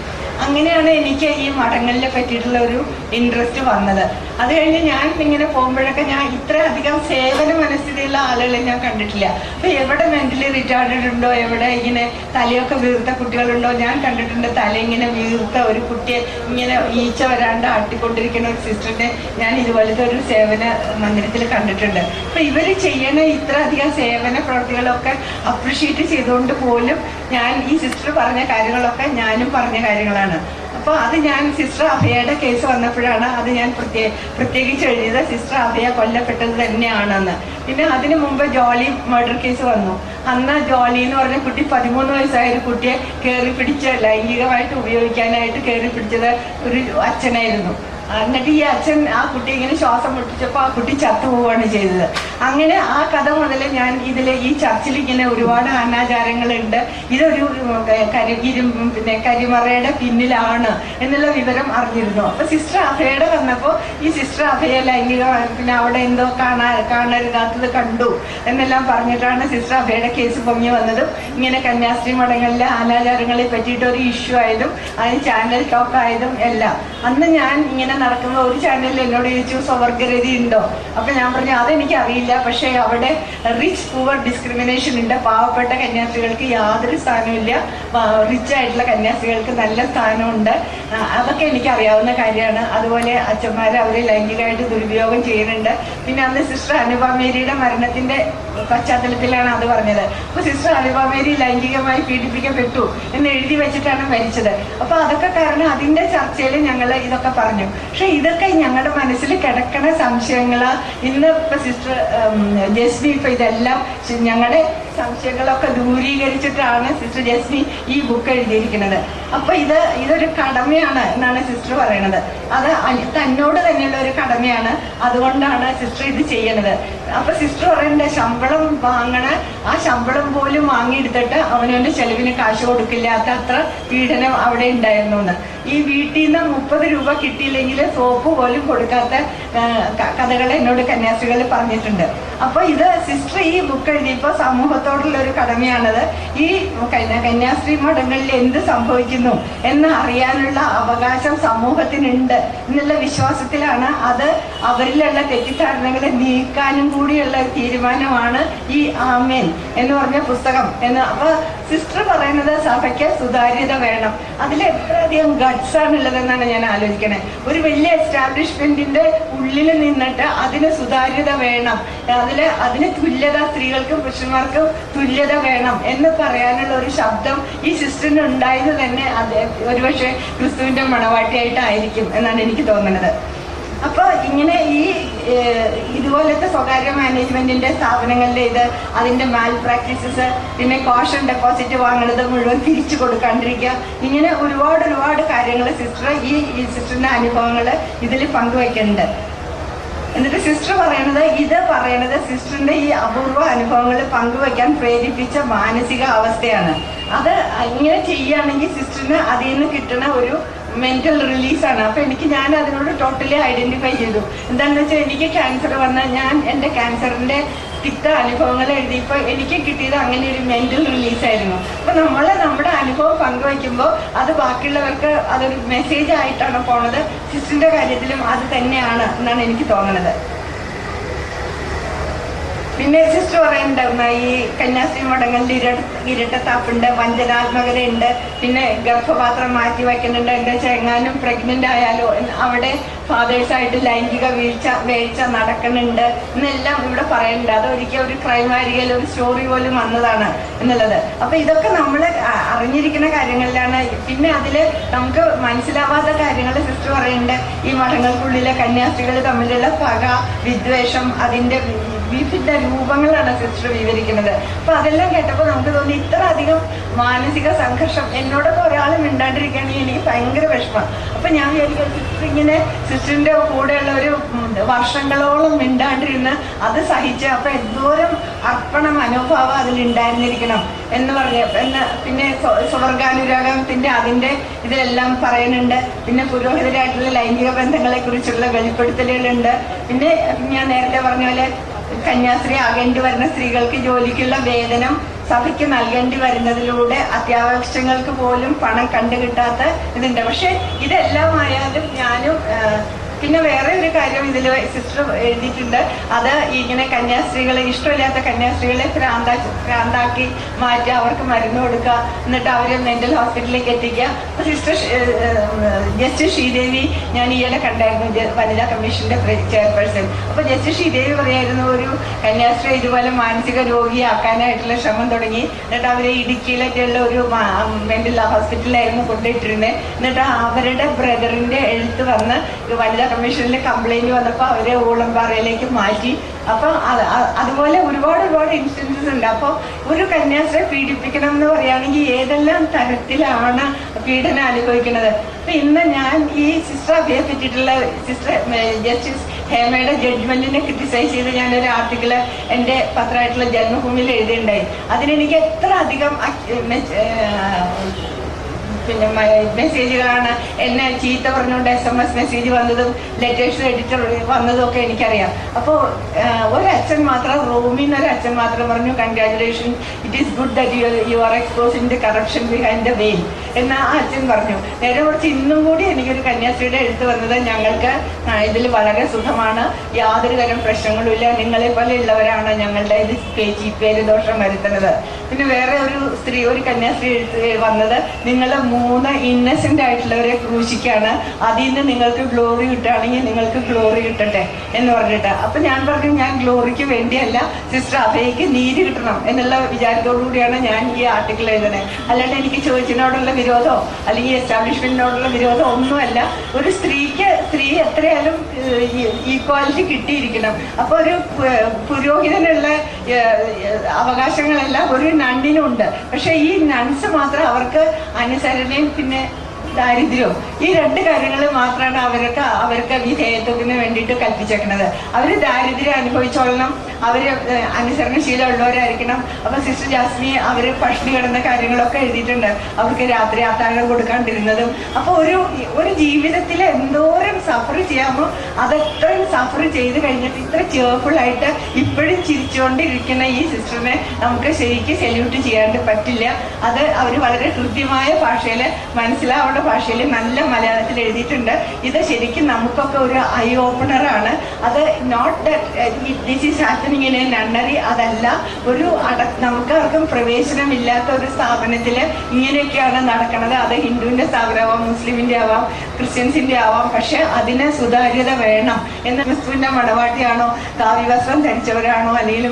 അങ്ങനെയാണ് എനിക്ക് ഈ മഠങ്ങളിലെ പറ്റിയിട്ടുള്ള ഒരു ഇൻട്രസ്റ്റ് വന്നത്. അത് കഴിഞ്ഞ് ഞാൻ ഇങ്ങനെ പോകുമ്പോഴൊക്കെ ഞാൻ ഇത്രയധികം സേവന മനസ്ഥിതിയുള്ള ആളുകളെ ഞാൻ കണ്ടിട്ടില്ല. അപ്പോൾ എവിടെ മെന്റലി റിട്ടാർഡഡ് ഉണ്ടോ, എവിടെ ഇങ്ങനെ തലയൊക്കെ വീർത്ത കുട്ടികളുണ്ടോ, ഞാൻ കണ്ടിട്ടുണ്ട്. തല ഇങ്ങനെ വീർത്ത ഒരു കുട്ടിയെ ഇങ്ങനെ ഈച്ച വരാണ്ട് ആട്ടിക്കൊണ്ടിരിക്കുന്ന ഒരു സിസ്റ്ററിനെ ഞാൻ ഇതുപോലത്തെ ഒരു സേവന മന്ദിരത്തിൽ കണ്ടിട്ടുണ്ട്. അപ്പോൾ ഇവർ ചെയ്യണ ഇത്രയധികം സേവന പ്രവൃത്തികളൊക്കെ അപ്രിഷ്യേറ്റ് ചെയ്തുകൊണ്ട് പോലും ഞാൻ ഈ സിസ്റ്റർ പറഞ്ഞ കാര്യങ്ങളൊക്കെ ഞാനും പറഞ്ഞ കാര്യങ്ങളാണ്. അപ്പോൾ അത് ഞാൻ സിസ്റ്റർ അഭയയുടെ കേസ് വന്നപ്പോഴാണ് അത് ഞാൻ പ്രത്യേകിച്ച് എഴുതിയത്. സിസ്റ്റർ അഭയ കൊല്ലപ്പെട്ടത് തന്നെയാണെന്ന്. പിന്നെ അതിനു മുമ്പ് ജോളി മർഡർ കേസ് വന്നു. അന്ന് ജോളി എന്ന് പറഞ്ഞ കുട്ടി 13 വയസ്സായ ഒരു കുട്ടിയെ കയറി പിടിച്ച് ലൈംഗികമായിട്ട് ഉപയോഗിക്കാനായിട്ട് കയറി പിടിച്ചത് ഒരു അച്ഛനായിരുന്നു. എന്നിട്ട് ഈ അച്ഛൻ ആ കുട്ടി ഇങ്ങനെ ശ്വാസം മുട്ടിച്ചപ്പോൾ ആ കുട്ടി ചത്തുപോവുകയാണ് ചെയ്തത്. അങ്ങനെ ആ കഥ മുതൽ ഞാൻ ഈ ചർച്ചിൽ ഇങ്ങനെ ഒരുപാട് അനാചാരങ്ങളുണ്ട്, ഇതൊരു കരിമറയുടെ പിന്നിലാണ് എന്നുള്ള വിവരം അറിഞ്ഞിരുന്നു. അപ്പൊ സിസ്റ്റർ അഭയയുടെ വന്നപ്പോൾ ഈ സിസ്റ്റർ അഭയ ലൈംഗിക പിന്നെ അവിടെ എന്തോ കാണരുതാത്തത് കണ്ടു എന്നെല്ലാം പറഞ്ഞിട്ടാണ് സിസ്റ്റർ അഭയയുടെ കേസ് പൊങ്ങി വന്നതും ഇങ്ങനെ കന്യാസ്ത്രീ മഠങ്ങളിലെ അനാചാരങ്ങളെ പറ്റിയിട്ട് ഒരു ഇഷ്യൂ ആയതും അതിന് ചാനൽ ടോക്ക് ആയതും എല്ലാം. അന്ന് ഞാൻ ഇങ്ങനെ നടക്കുന്ന ഒരു ചാനലിൽ എന്നോട് ചോദിച്ചു, സ്വർഗരതി ഉണ്ടോ? അപ്പൊ ഞാൻ പറഞ്ഞു, അതെനിക്ക് അറിയില്ല, പക്ഷേ അവിടെ റിച്ച് പൂവർ ഡിസ്ക്രിമിനേഷൻ ഉണ്ട്. പാവപ്പെട്ട കന്യാസ്ത്രീകൾക്ക് യാതൊരു സ്ഥാനമില്ല, റിച്ച് ആയിട്ടുള്ള കന്യാസ്ത്രീകൾക്ക് നല്ല സ്ഥാനമുണ്ട്. അതൊക്കെ എനിക്ക് അറിയാവുന്ന കാര്യമാണ്. അതുപോലെ അച്ഛന്മാർ അവരെ ലൈംഗികമായിട്ട് ദുരുപയോഗം ചെയ്യുന്നുണ്ട്. പിന്നെ അന്ന് സിസ്റ്റർ അനുപമേരിയുടെ മരണത്തിന്റെ പശ്ചാത്തലത്തിലാണ് അത് പറഞ്ഞത്. അപ്പൊ സിസ്റ്റർ അനുപമേരി ലൈംഗികമായി പീഡിപ്പിക്കപ്പെട്ടു എന്ന് എഴുതി വെച്ചിട്ടാണ് മരിച്ചത്. അപ്പൊ അതൊക്കെ കാരണം അതിന്റെ ചർച്ചയിൽ ഞങ്ങൾ ഇതൊക്കെ പറഞ്ഞു. പക്ഷെ ഇതൊക്കെ ഞങ്ങളുടെ മനസ്സിൽ കിടക്കണ സംശയങ്ങള്. ഇന്ന് ഇപ്പൊ സിസ്റ്റർ ജസ്മി ഇപ്പൊ ഇതെല്ലാം ഞങ്ങളുടെ സംശയങ്ങളൊക്കെ ദൂരീകരിച്ചിട്ടാണ് സിസ്റ്റർ ജസ്മി ഈ ബുക്ക് എഴുതിയിരിക്കുന്നത്. അപ്പൊ ഇതൊരു കടമയാണ് എന്നാണ് സിസ്റ്റർ പറയണത്. അത് തന്നോട് തന്നെയുള്ള ഒരു കടമയാണ്. അതുകൊണ്ടാണ് സിസ്റ്റർ ഇത് ചെയ്യണത്. അപ്പൊ സിസ്റ്റർ പറയണ്ട, ശമ്പളം വാങ്ങണ ആ ശമ്പളം പോലും വാങ്ങിയെടുത്തിട്ട് അവനവന്റെ ചെലവിന് കാശ് കൊടുക്കില്ലാത്ത അത്ര പീഡനം അവിടെ ഉണ്ടായിരുന്നു എന്ന്. ഈ വീട്ടിൽ നിന്ന് 30 രൂപ കിട്ടിയില്ലെങ്കിൽ സോപ്പ് പോലും കൊടുക്കാത്ത കഥകൾ എന്നോട് കന്യാസ്ത്രീകൾ പറഞ്ഞിട്ടുണ്ട്. അപ്പൊ ഇത് സിസ്റ്റർ ഈ ബുക്ക് എഴുതിയപ്പോൾ സമൂഹത്തോടുള്ള ഒരു കടമയാണത്. ഈ കന്യാസ്ത്രീ മഠങ്ങളിൽ എന്ത് സംഭവിക്കുന്നു എന്ന് അറിയാനുള്ള അവകാശം സമൂഹത്തിനുണ്ട് എന്നുള്ള വിശ്വാസത്തിലാണ് അത് അവരിലുള്ള തെറ്റിദ്ധാരണകളെ നീക്കാനും കൂടിയുള്ള തീരുമാനമാണ് ഈ ആമേൻ എന്ന് പറഞ്ഞ പുസ്തകം എന്ന്. അപ്പൊ സിസ്റ്റർ പറയുന്നത് സഭയ്ക്ക് സുതാര്യത വേണം. അതിൽ എത്രയധികം ഗട്ട്സ് ആണുള്ളതെന്നാണ് ഞാൻ ആലോചിക്കണേ. ഒരു വലിയ എസ്റ്റാബ്ലിഷ്മെന്റിന്റെ ഉള്ളിൽ നിന്നിട്ട് അതിന് സുതാര്യത വേണം, അതിന് തുല്യത, സ്ത്രീകൾക്കും പുരുഷന്മാർക്കും തുല്യത വേണം എന്ന് പറയാനുള്ള ഒരു ശബ്ദം ഈ സിസ്റ്ററിന് ഉണ്ടായത് തന്നെ ഒരുപക്ഷെ ക്രിസ്തുവിന്റെ മണവാട്ടിയായിട്ടായിരിക്കും എന്നാണ് എനിക്ക് തോന്നുന്നത്. അപ്പോൾ ഇങ്ങനെ ഈ ഇതുപോലത്തെ സ്വകാര്യ മാനേജ്മെന്റിന്റെ സ്ഥാപനങ്ങളുടെ അതിന്റെ മാൽ പ്രാക്ടീസസ്, പിന്നെ കോഷൻ ഡെപ്പോസിറ്റ് വാങ്ങുന്നത് മുഴുവൻ തിരിച്ചു കൊടുക്കാണ്ടിരിക്കുക, ഇങ്ങനെ ഒരുപാട് കാര്യങ്ങൾ ഈ സിസ്റ്ററിന്റെ അനുഭവങ്ങൾ ഇതിൽ പങ്കുവയ്ക്കുന്നുണ്ട്. എന്നിട്ട് സിസ്റ്റർ പറയണത് സിസ്റ്ററിന്റെ ഈ അപൂർവ അനുഭവങ്ങൾ പങ്കുവയ്ക്കാൻ പ്രേരിപ്പിച്ച മാനസിക അവസ്ഥയാണ്. അത് ഇങ്ങനെ ചെയ്യുകയാണെങ്കിൽ സിസ്റ്ററിന് അതിൽ നിന്ന് കിട്ടുന്ന ഒരു മെന്റൽ റിലീസാണ്. അപ്പൊ ഞാൻ അതിനോട് ടോട്ടലി ഐഡന്റിഫൈ ചെയ്തു. എന്താണെന്ന് വെച്ചാൽ എനിക്ക് ക്യാൻസർ വന്നാൽ ഞാൻ എൻ്റെ ക്യാൻസറിന്റെ തിക്ത അനുഭവങ്ങൾ എഴുതിയപ്പോൾ എനിക്ക് കിട്ടിയത് അങ്ങനെ ഒരു മെന്റൽ റിലീസായിരുന്നു. അപ്പൊ നമ്മുടെ അനുഭവം പങ്കുവയ്ക്കുമ്പോൾ അത് ബാക്കിയുള്ളവർക്ക് അതൊരു മെസ്സേജ് ആയിട്ടാണ് പോണത്. സിസ്റ്ററിന്റെ കാര്യത്തിലും അത് തന്നെയാണ് എന്നാണ് എനിക്ക് തോന്നുന്നത്. പിന്നെ സിസ്റ്റർ പറയുന്നുണ്ടായിരുന്ന ഈ കന്യാസ്ത്രീ മഠങ്ങളിൽ ഇരട്ടത്താപ്പുണ്ട്, വഞ്ചനാത്മകതയുണ്ട്, പിന്നെ ഗർഭപാത്രം മാറ്റി വയ്ക്കുന്നുണ്ട്. എന്താ വെച്ചാൽ എങ്ങാനും പ്രഗ്നന്റ് ആയാലോ അവിടെ ഫാദേഴ്സായിട്ട് ലൈംഗിക വീഴ്ച നടക്കുന്നുണ്ട് എന്നെല്ലാം ഇവിടെ പറയുന്നുണ്ട്. അതൊരിക്കൽ ഒരു ക്രൈമാരികയിൽ ഒരു സ്റ്റോറി പോലും വന്നതാണ് എന്നുള്ളത്. അപ്പൊ ഇതൊക്കെ നമ്മൾ അറിഞ്ഞിരിക്കുന്ന കാര്യങ്ങളിലാണ്. പിന്നെ അതില് നമുക്ക് മനസ്സിലാവാത്ത കാര്യങ്ങൾ സിസ്റ്റർ പറയുന്നുണ്ട്. ഈ മഠങ്ങൾക്കുള്ളിലെ കന്യാസ്ത്രീകൾ തമ്മിലുള്ള പക, വിദ്വേഷം, അതിന്റെ വിവിധ രൂപങ്ങളാണ് സിസ്റ്റർ വിവരിക്കുന്നത്. അപ്പൊ അതെല്ലാം കേട്ടപ്പോൾ നമുക്ക് തോന്നി ഇത്ര അധികം മാനസിക സംഘർഷം എന്നോടൊക്കെ ഒരാൾ മിണ്ടാണ്ടിരിക്കുകയാണെങ്കിൽ എനിക്ക് ഭയങ്കര വിഷമം. അപ്പൊ ഞാൻ വിചാരിക്കും സിസ്റ്ററിന്റെ കൂടെയുള്ള ഒരു വർഷങ്ങളോളം മിണ്ടാണ്ടിരുന്ന് അത് സഹിച്ച് അപ്പൊ എന്തോരം അർപ്പണ മനോഭാവം അതിലുണ്ടായിരുന്നിരിക്കണം എന്ന് പിന്നെ സ്വർഗാനുരാഗത്തിന്റെ അതിന്റെ ഇതിലെല്ലാം പറയുന്നുണ്ട്. പിന്നെ പുരോഹിതരായിട്ടുള്ള ലൈംഗിക ബന്ധങ്ങളെ കുറിച്ചുള്ള വെളിപ്പെടുത്തലുകളുണ്ട്. പിന്നെ ഞാൻ നേരത്തെ പറഞ്ഞ പോലെ കന്യാസ്ത്രീ ആകേണ്ടി വരുന്ന സ്ത്രീകൾക്ക് ജോലിക്കുള്ള വേതനം സഭയ്ക്ക് നൽകേണ്ടി വരുന്നതിലൂടെ അത്യാവശ്യങ്ങൾക്ക് പോലും പണം കണ്ടുകിട്ടാത്ത ഇതുണ്ട്. പക്ഷെ ഇതെല്ലാം ആയാലും ഞാനും പിന്നെ വേറെ ഒരു കാര്യം ഇതിൽ സിസ്റ്റർ എഴുതിയിട്ടുണ്ട്. അത് ഇങ്ങനെ കന്യാസ്ത്രീകളെ ഇഷ്ടമില്ലാത്ത കന്യാസ്ത്രീകളെ ഭ്രാന്താക്കി മാറ്റുക, അവർക്ക് മരുന്ന് കൊടുക്കുക, എന്നിട്ട് അവരെ മെന്റൽ ഹോസ്പിറ്റലിലേക്ക് എത്തിക്കുക. അപ്പൊ സിസ്റ്റർ ജസ്റ്റിസ് ശ്രീദേവി ഞാൻ ഈയിടെ കണ്ടായിരുന്നു, വനിതാ കമ്മീഷന്റെ ചെയർപേഴ്സൺ. അപ്പൊ ജസ്റ്റിസ് ശ്രീദേവി പറയായിരുന്നു ഒരു കന്യാസ്ത്രീ ഇതുപോലെ മാനസിക രോഗിയാക്കാനായിട്ടുള്ള ശ്രമം തുടങ്ങി. എന്നിട്ട് അവരെ ഇടുക്കിയിലൊക്കെയുള്ള ഒരു മെന്റൽ ഹോസ്പിറ്റലിലായിരുന്നു കൊണ്ടിട്ടിരുന്നത്. എന്നിട്ട് അവരുടെ ബ്രദറിന്റെ എഴുത്ത് വന്ന് വനിതാ കമ്മീഷനിൽ കംപ്ലൈന്റ് വന്നപ്പോൾ അവരെ ഊളംപാറയിലേക്ക് മാറ്റി. അപ്പൊ അതുപോലെ ഒരുപാട് ഇൻസിഡൻസസ് ഉണ്ട്. അപ്പോൾ ഒരു കന്യാസ്ത്രീയെ പീഡിപ്പിക്കണം എന്ന് പറയുകയാണെങ്കിൽ ഏതെല്ലാം തരത്തിലാണ് പീഡനം അനുഭവിക്കുന്നത്. അപ്പൊ ഇന്ന് ഞാൻ ഈ സിസ്റ്റർ അഭ്യർത്ഥിച്ചിട്ടുള്ള സിസ്റ്റർ ജസ്റ്റിസ് ഹേമയുടെ ജഡ്ജ്മെന്റിനെ ക്രിറ്റിസൈസ് ചെയ്ത് ഞാനൊരു ആർട്ടിക്കിള് എൻ്റെ പത്രമായിട്ടുള്ള ജന്മഭൂമിയിൽ എഴുതിയിട്ടുണ്ടായി. അതിനെനിക്ക് എത്ര അധികം പിന്നെ മെസ്സേജുകളാണ് എന്നെ ചീത്ത പറഞ്ഞുകൊണ്ട് SMS മെസ്സേജ് വന്നതും ലെറ്റേഴ്സ് എഡിറ്റർ വന്നതും ഒക്കെ എനിക്കറിയാം. അപ്പോൾ ഒരച്ഛൻ മാത്രം, റോമിന്ന് ഒരു അച്ഛൻ മാത്രം പറഞ്ഞു congratulation, it is good that you are exposing the corruption behind the വെയിൽ എന്ന് ആ അച്ഛൻ പറഞ്ഞു. നേരെ കുറച്ച് ഇന്നും കൂടി എനിക്കൊരു കന്യാസ്ത്രീയുടെ എഴുത്ത് വന്നത്, ഞങ്ങൾക്ക് ഇതിൽ വളരെ സുഖമാണ്, യാതൊരു തരം പ്രശ്നങ്ങളുമില്ല, നിങ്ങളെ പോലെ ഉള്ളവരാണ് ഞങ്ങളുടെ ഇത് പേര് ദോഷം വരുത്തുന്നത്. പിന്നെ വേറെ ഒരു കന്യാസ്ത്രീ എഴുത്ത് വന്നത്, നിങ്ങൾ 3 ഇന്നസെന്റ് ആയിട്ടുള്ളവരെ ക്രൂശിക്കാണ്, അതിൽ നിന്ന് നിങ്ങൾക്ക് ഗ്ലോറി കിട്ടുകയാണെങ്കിൽ നിങ്ങൾക്ക് ഗ്ലോറി കിട്ടട്ടെ എന്ന് പറഞ്ഞിട്ട്. അപ്പൊ ഞാൻ പറഞ്ഞു, ഞാൻ ഗ്ലോറിക്ക് വേണ്ടിയല്ല, സിസ്റ്റർ അഭയ്ക്ക് നീതി കിട്ടണം എന്നുള്ള വിചാരത്തോടു കൂടിയാണ് ഞാൻ ഈ ആർട്ടിക്കിൾ എഴുതുന്നത്. അല്ലാണ്ട് എനിക്ക് ചോദിച്ചതിനോടുള്ള വിരോധമോ അല്ലെങ്കിൽ എസ്റ്റാബ്ലിഷ്മെന്റിനോടുള്ള വിരോധമോ ഒന്നുമല്ല. ഒരു സ്ത്രീ എത്രയായാലും ഈക്വാലിറ്റി കിട്ടിയിരിക്കണം. അപ്പൊ ഒരു പുരോഹിതനുള്ള അവകാശങ്ങളെല്ലാം ഒരു നണ്ണിനുണ്ട്. പക്ഷെ ഈ നൺസ് മാത്രം അവർക്ക് അനുസരണയും പിന്നെ ദാരിദ്ര്യവും, ഈ 2 കാര്യങ്ങൾ മാത്രമാണ് അവർക്ക് വിധേയത്വത്തിന് വേണ്ടിയിട്ട് കൽപ്പിച്ചേക്കുന്നത്. അവർ ദാരിദ്ര്യം അനുഭവിച്ചോളണം, അവർ അനുസരണശീലം ഉള്ളവരായിരിക്കണം. അപ്പൊ സിസ്റ്റർ ജാസ്മി അവർ പട്ടിണി കിടന്ന കാര്യങ്ങളൊക്കെ എഴുതിയിട്ടുണ്ട്, അവർക്ക് രാത്രി അത്താഴം കൊടുക്കാണ്ടിരുന്നതും. അപ്പൊ ഒരു ജീവിതത്തിൽ എന്തോരം സഫർ ചെയ്യാമോ അതെത്രയും സഫർ ചെയ്ത് കഴിഞ്ഞിട്ട് ഇത്ര ചെയർഫുള്ളായിട്ട് ഇപ്പോഴും ചിരിച്ചുകൊണ്ടിരിക്കുന്ന ഈ സിസ്റ്ററിനെ നമുക്ക് ശരിക്കും സല്യൂട്ട് ചെയ്യാണ്ട് പറ്റില്ല. അത് അവർ വളരെ കൃത്യമായ ഭാഷയിൽ, മനസ്സിലാവേണ്ട ഭാഷയിൽ, നല്ല മലയാളത്തിൽ എഴുതിയിട്ടുണ്ട്. ഇത് ശരിക്കും നമുക്കൊക്കെ ഒരു ഐ ഓപ്പണറാണ്. അത് not that this is happening in a nunnery, അതല്ല, നമുക്കാർക്കും പ്രവേശനമില്ലാത്ത ഒരു സ്ഥാപനത്തിൽ ഇങ്ങനെയൊക്കെയാണ് നടക്കുന്നത്. അത് ഹിന്ദുവിന്റെ സ്ഥാപനമാവാം, മുസ്ലിമിന്റെ ആവാം, ക്രിസ്ത്യൻസിന്റെ ആവാം. പക്ഷെ അതിന് സുതാര്യത വേണം. എന്ന് ക്രിസ്തുവിന്റെ മണവാട്ടിയാണോ, കാവ്യവസ്ത്രം ധരിച്ചവരാണോ, അല്ലെങ്കിൽ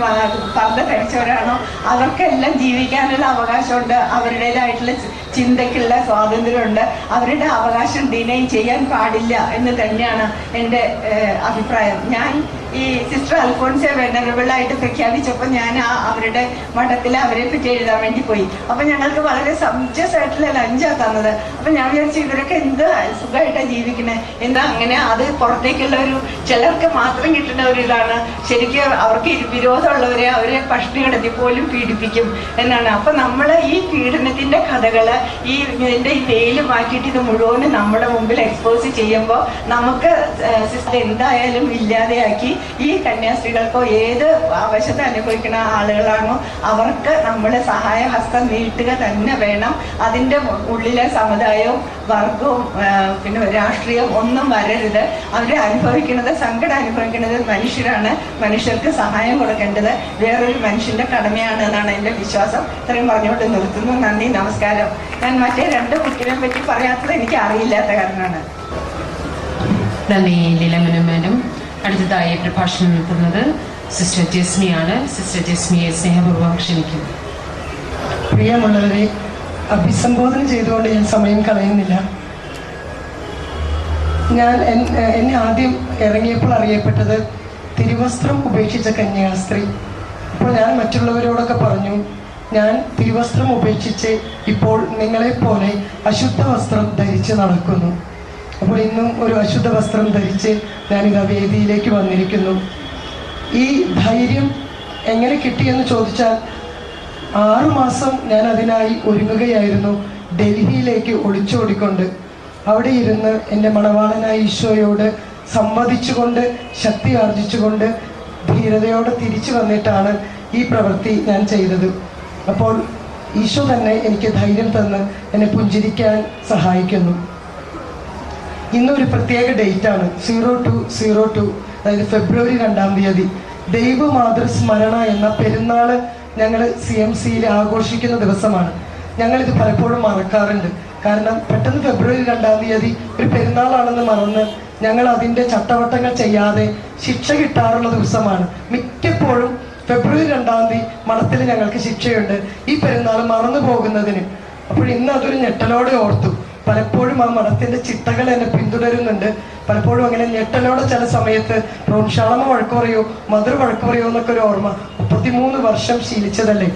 പർദ്ദ ധരിച്ചവരാണോ, അവർക്കെല്ലാം ജീവിക്കാനുള്ള അവകാശമുണ്ട്, അവരുടേതായിട്ടുള്ള ചിന്തയ്ക്കുള്ള സ്വാതന്ത്ര്യമുണ്ട്. അവരുടെ അവകാശം ഡിനൈ ചെയ്യാൻ പാടില്ല എന്ന് തന്നെയാണ് എൻ്റെ അഭിപ്രായം. ഞാൻ ഈ സിസ്റ്റർ അൽഫോൻസെ വെനറബിളായിട്ട് പ്രഖ്യാപിച്ചപ്പോൾ ഞാൻ അവരുടെ മഠത്തിൽ അവരെ പറ്റി എഴുതാൻ വേണ്ടി പോയി. അപ്പം ഞങ്ങൾക്ക് വളരെ സബ്ജസ് ആയിട്ടുള്ള ലഞ്ചാണ് തന്നത്. അപ്പം ഞാൻ വിചാരിച്ചു ഇവരൊക്കെ എന്ത് സുഖമായിട്ടാണ് ജീവിക്കണേ, എന്താ അങ്ങനെ അത് പുറത്തേക്കുള്ള ഒരു ചിലർക്ക് മാത്രം കിട്ടുന്ന ഒരു ഇതാണ്. ശരിക്കും അവർക്ക് വിരോധമുള്ളവരെ അവരെ പഷ്ടി കിടത്തി പോലും പീഡിപ്പിക്കും എന്നാണ്. അപ്പം നമ്മൾ ഈ പീഡനത്തിൻ്റെ കഥകൾ ഇതിൻ്റെ ഈ വെയിൽ മാറ്റിയിട്ട് ഇത് മുഴുവനും നമ്മുടെ മുമ്പിൽ എക്സ്പോസ് ചെയ്യുമ്പോൾ നമുക്ക് സിസ്റ്റർ എന്തായാലും ഇല്ലാതെയാക്കി ഈ കന്യാസ്ത്രീകൾക്കോ ഏത് ആവശ്യത്തെ അനുഭവിക്കുന്ന ആളുകളാണോ അവർക്ക് നമ്മൾ സഹായഹസ്തം നീട്ടുക തന്നെ വേണം. അതിൻ്റെ ഉള്ളിലെ സമുദായവും വർഗവും പിന്നെ രാഷ്ട്രീയം ഒന്നും വരരുത്. അവർ അനുഭവിക്കുന്നത് സങ്കടം അനുഭവിക്കുന്നത് മനുഷ്യരാണ്. മനുഷ്യർക്ക് സഹായം കൊടുക്കേണ്ടത് വേറൊരു മനുഷ്യൻ്റെ കടമയാണ് എന്നാണ് എൻ്റെ വിശ്വാസം. ഇത്രയും പറഞ്ഞുകൊണ്ട് നിർത്തുന്നു. നന്ദി, നമസ്കാരം. ഞാൻ മറ്റേ 2 കുട്ടികളെ പറ്റി പറയാത്തത് എനിക്ക് അറിയില്ലാത്ത കാരണമാണ്. നന്ദി ലീലമന മാഡം. അടുത്തതായി പ്രഭാഷണം നടത്തുന്നത് സിസ്റ്റർ ജസ്മിയാണ്. സിസ്റ്റർ ജസ്മിയെ സ്നേഹപൂർവ്വം ക്ഷണിക്കുന്നു. പ്രിയമുള്ളവരെ, അഭിസംബോധന ചെയ്തുകൊണ്ട് ഞാൻ സമയം കളയുന്നില്ല. എന്നെ ആദ്യം ഇറങ്ങിയപ്പോൾ അറിയപ്പെട്ടത് തിരുവസ്ത്രം ഉപേക്ഷിച്ച കന്യാസ്ത്രീ. അപ്പോൾ ഞാൻ മറ്റുള്ളവരോടൊക്കെ പറഞ്ഞു, ഞാൻ തിരുവസ്ത്രം ഉപേക്ഷിച്ച് ഇപ്പോൾ നിങ്ങളെപ്പോലെ അശുദ്ധ വസ്ത്രം ധരിച്ച് നടക്കുന്നു. അപ്പോൾ ഇന്നും ഒരു അശുദ്ധ വസ്ത്രം ധരിച്ച് ഞാനിതാ വേദിയിലേക്ക് വന്നിരിക്കുന്നു. ഈ ധൈര്യം എങ്ങനെ കിട്ടിയെന്ന് ചോദിച്ചാൽ 6 മാസം ഞാൻ അതിനായി ഒരുങ്ങുകയായിരുന്നു. ഡൽഹിയിലേക്ക് ഒളിച്ചോടിക്കൊണ്ട് അവിടെ ഇരുന്ന് എൻ്റെ മണവാളനായ ഈശോയോട് സംവദിച്ചുകൊണ്ട് ശക്തി ആർജിച്ചുകൊണ്ട് ധീരതയോടെ തിരിച്ചു വന്നിട്ടാണ് ഈ പ്രവൃത്തി ഞാൻ ചെയ്തത്. അപ്പോൾ ഈശോ തന്നെ എനിക്ക് ധൈര്യം തന്ന് എന്നെ പുഞ്ചിരിക്കാൻ സഹായിക്കുന്നു. ഇന്നൊരു പ്രത്യേക ഡേറ്റാണ് 02/02, അതായത് ഫെബ്രുവരി 2-ാം തീയതി ദൈവമാതൃസ്മരണ എന്ന പെരുന്നാൾ ഞങ്ങൾ CMCയിൽ ആഘോഷിക്കുന്ന ദിവസമാണ്. ഞങ്ങളിത് പലപ്പോഴും മറക്കാറുണ്ട്. കാരണം പെട്ടെന്ന് ഫെബ്രുവരി 2-ാം തീയതി ഒരു പെരുന്നാളാണെന്ന് മറന്ന് ഞങ്ങൾ അതിൻ്റെ ചട്ടവട്ടങ്ങൾ ചെയ്യാതെ ശിക്ഷ കിട്ടാറുള്ള ദിവസമാണ്. മിക്കപ്പോഴും ഫെബ്രുവരി 2-ാം തീയതി മഠത്തിൽ ഞങ്ങൾക്ക് ശിക്ഷയുണ്ട് ഈ പെരുന്നാൾ മറന്നു പോകുന്നതിന്. അപ്പോൾ ഇന്ന് അതൊരു ഞെട്ടലോടെ ഓർത്തു. പലപ്പോഴും ആ മഠത്തിൻ്റെ ചിട്ടകൾ എന്നെ പിന്തുടരുന്നുണ്ട്. പലപ്പോഴും അങ്ങനെ ഞെട്ടലോടെ ചില സമയത്ത് റോൺഷാളമ വഴക്ക് പറയോ മധുര വഴക്ക് പറയോ എന്നൊക്കെ ഒരു ഓർമ്മ. 33 വർഷം ശീലിച്ചതല്ലേ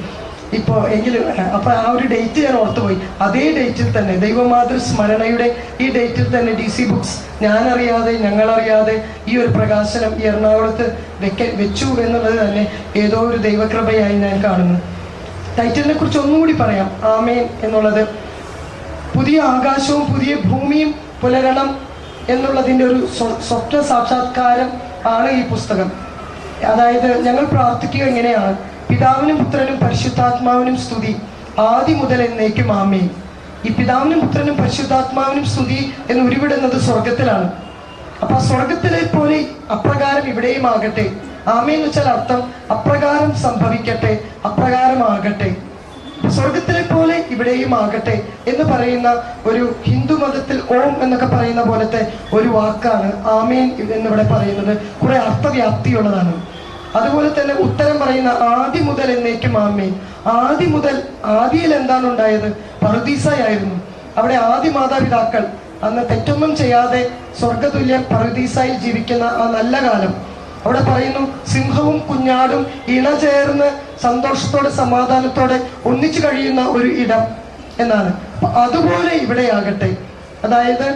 ഇപ്പോൾ എങ്കിലും. അപ്പോൾ ആ ഒരു ഡേറ്റ് ഞാൻ ഓർത്തുപോയി. അതേ ഡേറ്റിൽ തന്നെ ദൈവമാതൃ സ്മരണയുടെ ഈ ഡേറ്റിൽ തന്നെ DC ബുക്സ് ഞാനറിയാതെ ഞങ്ങളറിയാതെ ഈ ഒരു പ്രകാശനം ഈ എറണാകുളത്ത് വെച്ചു എന്നുള്ളത് തന്നെ ഏതോ ഒരു ദൈവകൃപയായി ഞാൻ കാണുന്നു. ടൈറ്റിലിനെ കുറിച്ച് ഒന്നുകൂടി പറയാം. ആമേൻ എന്നുള്ളത് പുതിയ ആകാശവും പുതിയ ഭൂമിയും പുലരണം എന്നുള്ളതിൻ്റെ ഒരു സ്വപ്ന സാക്ഷാത്കാരം ആണ് ഈ പുസ്തകം. അതായത് ഞങ്ങൾ പ്രാർത്ഥിക്കുക എങ്ങനെയാണ്: പിതാവിനും പുത്രനും പരിശുദ്ധാത്മാവിനും സ്തുതി, ആദി മുതൽ എന്നേക്കും ആമേൻ. ഈ പിതാവിനും പുത്രനും പരിശുദ്ധാത്മാവിനും സ്തുതി എന്ന് ഉരുവിടുന്നത് സ്വർഗത്തിലാണ്. അപ്പൊ ആ സ്വർഗത്തിലെ പോലെ അപ്രകാരം ഇവിടെയും ആകട്ടെ. ആമേൻ എന്ന് വെച്ചാൽ അർത്ഥം അപ്രകാരം സംഭവിക്കട്ടെ, അപ്രകാരമാകട്ടെ. സ്വർഗത്തിലെ പോലെ ഇവിടെയും ആകട്ടെ എന്ന് പറയുന്ന ഒരു ഹിന്ദു മതത്തിൽ ഓം എന്നൊക്കെ പറയുന്ന പോലത്തെ ഒരു വാക്കാണ് ആമേൻ എന്നിവിടെ പറയുന്നത്. കുറെ അർത്ഥവ്യാപ്തിയുള്ളതാണ്. അതുപോലെ തന്നെ ഉത്തരം പറയുന്ന ആദി മുതൽ എന്നേക്കും ആമേൻ. ആദി മുതൽ, ആദിയിൽ എന്താണ് ഉണ്ടായത്? പറുദീസയായിരുന്നു. അവിടെ ആദി മാതാപിതാക്കൾ അന്ന് തെറ്റൊന്നും ചെയ്യാതെ സ്വർഗതുല്യം പറുദീസയിൽ ജീവിക്കുന്ന ആ നല്ല കാലം. അവിടെ പറയുന്നു സിംഹവും കുഞ്ഞാടും ഇണചേർന്ന് സന്തോഷത്തോടെ സമാധാനത്തോടെ ഒന്നിച്ചു കഴിയുന്ന ഒരു ഇടം എന്നാണ്. അതുപോലെ ഇവിടെയാകട്ടെ. അതായത്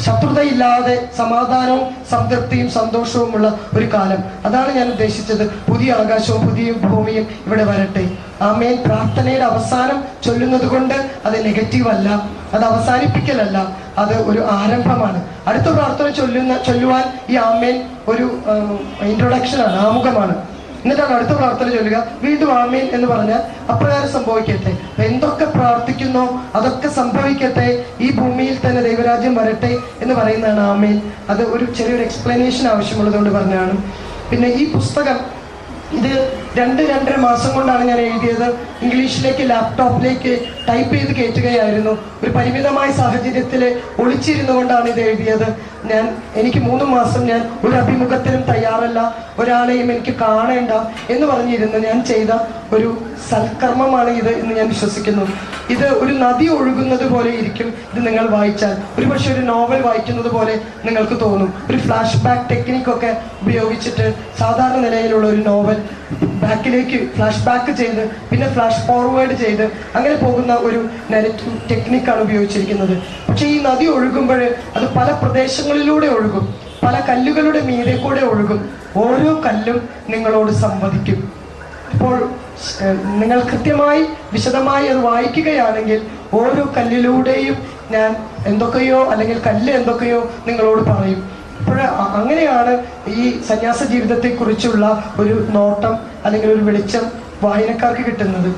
ശത്രുതയില്ലാതെ സമാധാനവും സംതൃപ്തിയും സന്തോഷവുമുള്ള ഒരു കാലം. അതാണ് ഞാൻ ഉദ്ദേശിച്ചത്. പുതിയ ആകാശവും പുതിയ ഭൂമിയും ഇവിടെ വരട്ടെ. ആമേൻ പ്രാർത്ഥനയുടെ അവസാനം ചൊല്ലുന്നത് കൊണ്ട് അത് നെഗറ്റീവ് അല്ല, അത് അവസാനിപ്പിക്കലല്ല, അത് ഒരു ആരംഭമാണ്. അടുത്ത പ്രാർത്ഥന ചൊല്ലുവാൻ ഈ ആമേൻ ഒരു ഇൻട്രൊഡക്ഷനാണ്, ആമുഖമാണ്. എന്നിട്ടാണ് അടുത്ത പ്രാർത്ഥന ചൊല്ലുക. വീണ്ടും ആമേൻ എന്ന് പറഞ്ഞാൽ അപ്രകാരം സംഭവിക്കട്ടെ. എന്തൊക്കെ പ്രാർത്ഥിക്കുന്നോ അതൊക്കെ സംഭവിക്കട്ടെ, ഈ ഭൂമിയിൽ തന്നെ ദൈവരാജ്യം വരട്ടെ എന്ന് പറയുന്നതാണ് ആമേൻ. അത് ഒരു ചെറിയൊരു എക്സ്പ്ലനേഷൻ ആവശ്യമുള്ളതുകൊണ്ട് പറഞ്ഞാണ്. പിന്നെ ഈ പുസ്തകം ഇത് 2-2.5 മാസം കൊണ്ടാണ് ഞാൻ എഴുതിയത്. ഇംഗ്ലീഷിലേക്ക് ലാപ്ടോപ്പിലേക്ക് ടൈപ്പ് ചെയ്ത് കയറ്റുകയായിരുന്നു. ഒരു പരിമിതമായ സാഹചര്യത്തിൽ ഒളിച്ചിരുന്നു കൊണ്ടാണ് ഇത് എഴുതിയത്. എനിക്ക് 3 മാസം ഞാൻ ഒരു അഭിമുഖത്തിനും തയ്യാറല്ല, ഒരാളെയും എനിക്ക് കാണേണ്ട എന്ന് പറഞ്ഞിരുന്നു. ഞാൻ ചെയ്ത ഒരു സൽക്കർമ്മമാണ് ഇത് എന്ന് ഞാൻ വിശ്വസിക്കുന്നു. ഇത് ഒരു നദി ഒഴുകുന്നത് പോലെ ഇരിക്കും ഇത് നിങ്ങൾ വായിച്ചാൽ. ഒരുപക്ഷെ ഒരു നോവൽ വായിക്കുന്നത് പോലെ നിങ്ങൾക്ക് തോന്നും. ഒരു ഫ്ലാഷ് ബാക്ക് ടെക്നിക്കൊക്കെ ഉപയോഗിച്ചിട്ട് സാധാരണ നിലയിലുള്ള ഒരു നോവൽ ബാക്കിലേക്ക് ഫ്ലാഷ് ബാക്ക് ചെയ്ത് പിന്നെ ഫ്ലാഷ് ഫോർവേഡ് ചെയ്ത് അങ്ങനെ പോകുന്ന ഒരു നെഗറ്റീവ് ടെക്നിക്കാണ് ഉപയോഗിച്ചിരിക്കുന്നത്. പക്ഷേ ഈ നദി ഒഴുകുമ്പോൾ അത് പല പ്രദേശങ്ങളിലൂടെ ഒഴുകും, പല കല്ലുകളുടെ മീതെ കൂടെ ഒഴുകും. ഓരോ കല്ലും നിങ്ങളോട് സംവദിക്കും. അപ്പോൾ നിങ്ങൾ കൃത്യമായി വിശദമായി അത് വായിക്കുകയാണെങ്കിൽ ഓരോ കല്ലിലൂടെയും ഞാൻ എന്തൊക്കെയോ അല്ലെങ്കിൽ കല്ല് എന്തൊക്കെയോ നിങ്ങളോട് പറയും. അപ്പോൾ അങ്ങനെയാണ് ഈ സന്യാസ ജീവിതത്തെക്കുറിച്ചുള്ള ഒരു നോട്ടം അല്ലെങ്കിൽ ഒരു വെളിച്ചം വായനക്കാർക്ക് കിട്ടുന്നത്.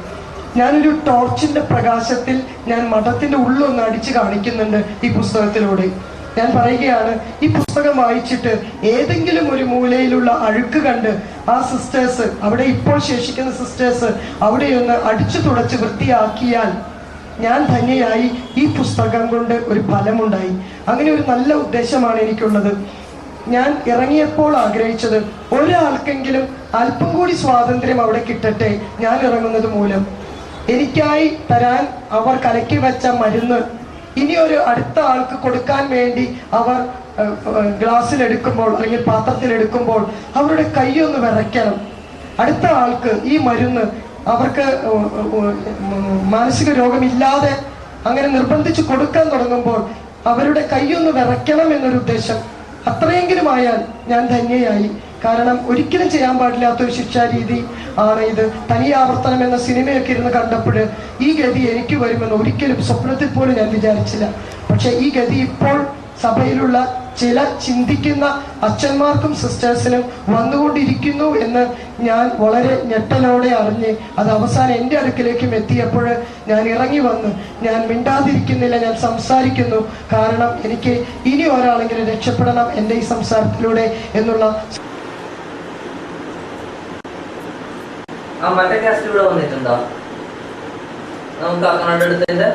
ഞാനൊരു ടോർച്ചിന്റെ പ്രകാശത്തിൽ ഞാൻ മഠത്തിന്റെ ഉള്ളൊന്ന് അടിച്ചു കാണിക്കുന്നുണ്ട് ഈ പുസ്തകത്തിലൂടെ. ഞാൻ പറയുകയാണ്, ഈ പുസ്തകം വായിച്ചിട്ട് ഏതെങ്കിലും ഒരു മൂലയിലുള്ള അഴുക്ക് കണ്ട് ആ സിസ്റ്റേഴ്സ്, അവിടെ ഇപ്പോൾ ശേഷിക്കുന്ന സിസ്റ്റേഴ്സ് അവിടെയൊന്ന് അടിച്ചു തുടച്ച് വൃത്തിയാക്കിയാൽ ഞാൻ ധന്യയായി. ഈ പുസ്തകം കൊണ്ട് ഒരു ഫലമുണ്ടായി. അങ്ങനെ ഒരു നല്ല ഉദ്ദേശമാണ് എനിക്കുള്ളത്. ഞാൻ ഇറങ്ങിയപ്പോൾ ആഗ്രഹിച്ചത് ഒരാൾക്കെങ്കിലും അല്പം കൂടി സ്വാതന്ത്ര്യം അവിടെ കിട്ടട്ടെ ഞാൻ ഇറങ്ങുന്നത് മൂലം. എനിക്കായി തരാൻ അവർ കലക്കി വെച്ച മരുന്ന് ഇനി ഒരു അടുത്ത ആൾക്ക് കൊടുക്കാൻ വേണ്ടി അവർ ഗ്ലാസ്സിലെടുക്കുമ്പോൾ അല്ലെങ്കിൽ പാത്രത്തിലെടുക്കുമ്പോൾ അവരുടെ കൈയൊന്ന് വിറയ്ക്കണം. അടുത്ത ആൾക്ക് ഈ മരുന്ന് അവർക്ക് മാനസിക രോഗമില്ലാതെ അങ്ങനെ നിർബന്ധിച്ച് കൊടുക്കാൻ തുടങ്ങുമ്പോൾ അവരുടെ കൈയൊന്ന് വിറയ്ക്കണം എന്നൊരു ഉദ്ദേശം. അത്രയെങ്കിലും ആയാൽ ഞാൻ ധന്യയായി. കാരണം ഒരിക്കലും ചെയ്യാൻ പാടില്ലാത്തൊരു ശിക്ഷാരീതി ആണ് ഇത്. തനിയാവർത്തനം എന്ന സിനിമയൊക്കെ ഇരുന്ന് കണ്ടപ്പോൾ ഈ ഗതി എനിക്ക് വരുമെന്ന് ഒരിക്കലും സ്വപ്നത്തിൽ പോലും ഞാൻ വിചാരിച്ചില്ല. പക്ഷെ ഈ ഗതി ഇപ്പോൾ സഭയിലുള്ള ചില ചിന്തിക്കുന്ന അച്ഛന്മാർക്കും സിസ്റ്റേഴ്സിനും വന്നുകൊണ്ടിരിക്കുന്നു എന്ന് ഞാൻ വളരെ ഞെട്ടലോടെ അറിഞ്ഞ് അത് അവസാനം എൻ്റെ അടുക്കിലേക്കും എത്തിയപ്പോൾ ഞാൻ ഇറങ്ങി വന്ന് ഞാൻ മിണ്ടാതിരിക്കുന്നില്ല, ഞാൻ സംസാരിക്കുന്നു. കാരണം എനിക്ക് ഇനി ഒരാളെങ്കിലും രക്ഷപ്പെടണം എൻ്റെ ഈ സംസാരത്തിലൂടെ എന്നുള്ള. മറ്റേ കാസ്റ്റ് ഇവിടെ വന്നിട്ടുണ്ടോ? നമുക്ക് അക്കൗണ്ട് എടുത്തതിന്റെ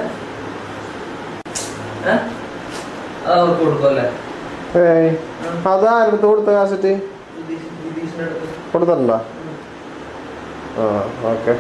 അവർക്ക് കൊടുക്കുമല്ലേ? അതാരെടുത്ത് കൊടുത്ത കാസറ്റ് കൊടുത്തിട്ടുണ്ടോ? ആ ഓക്കെ.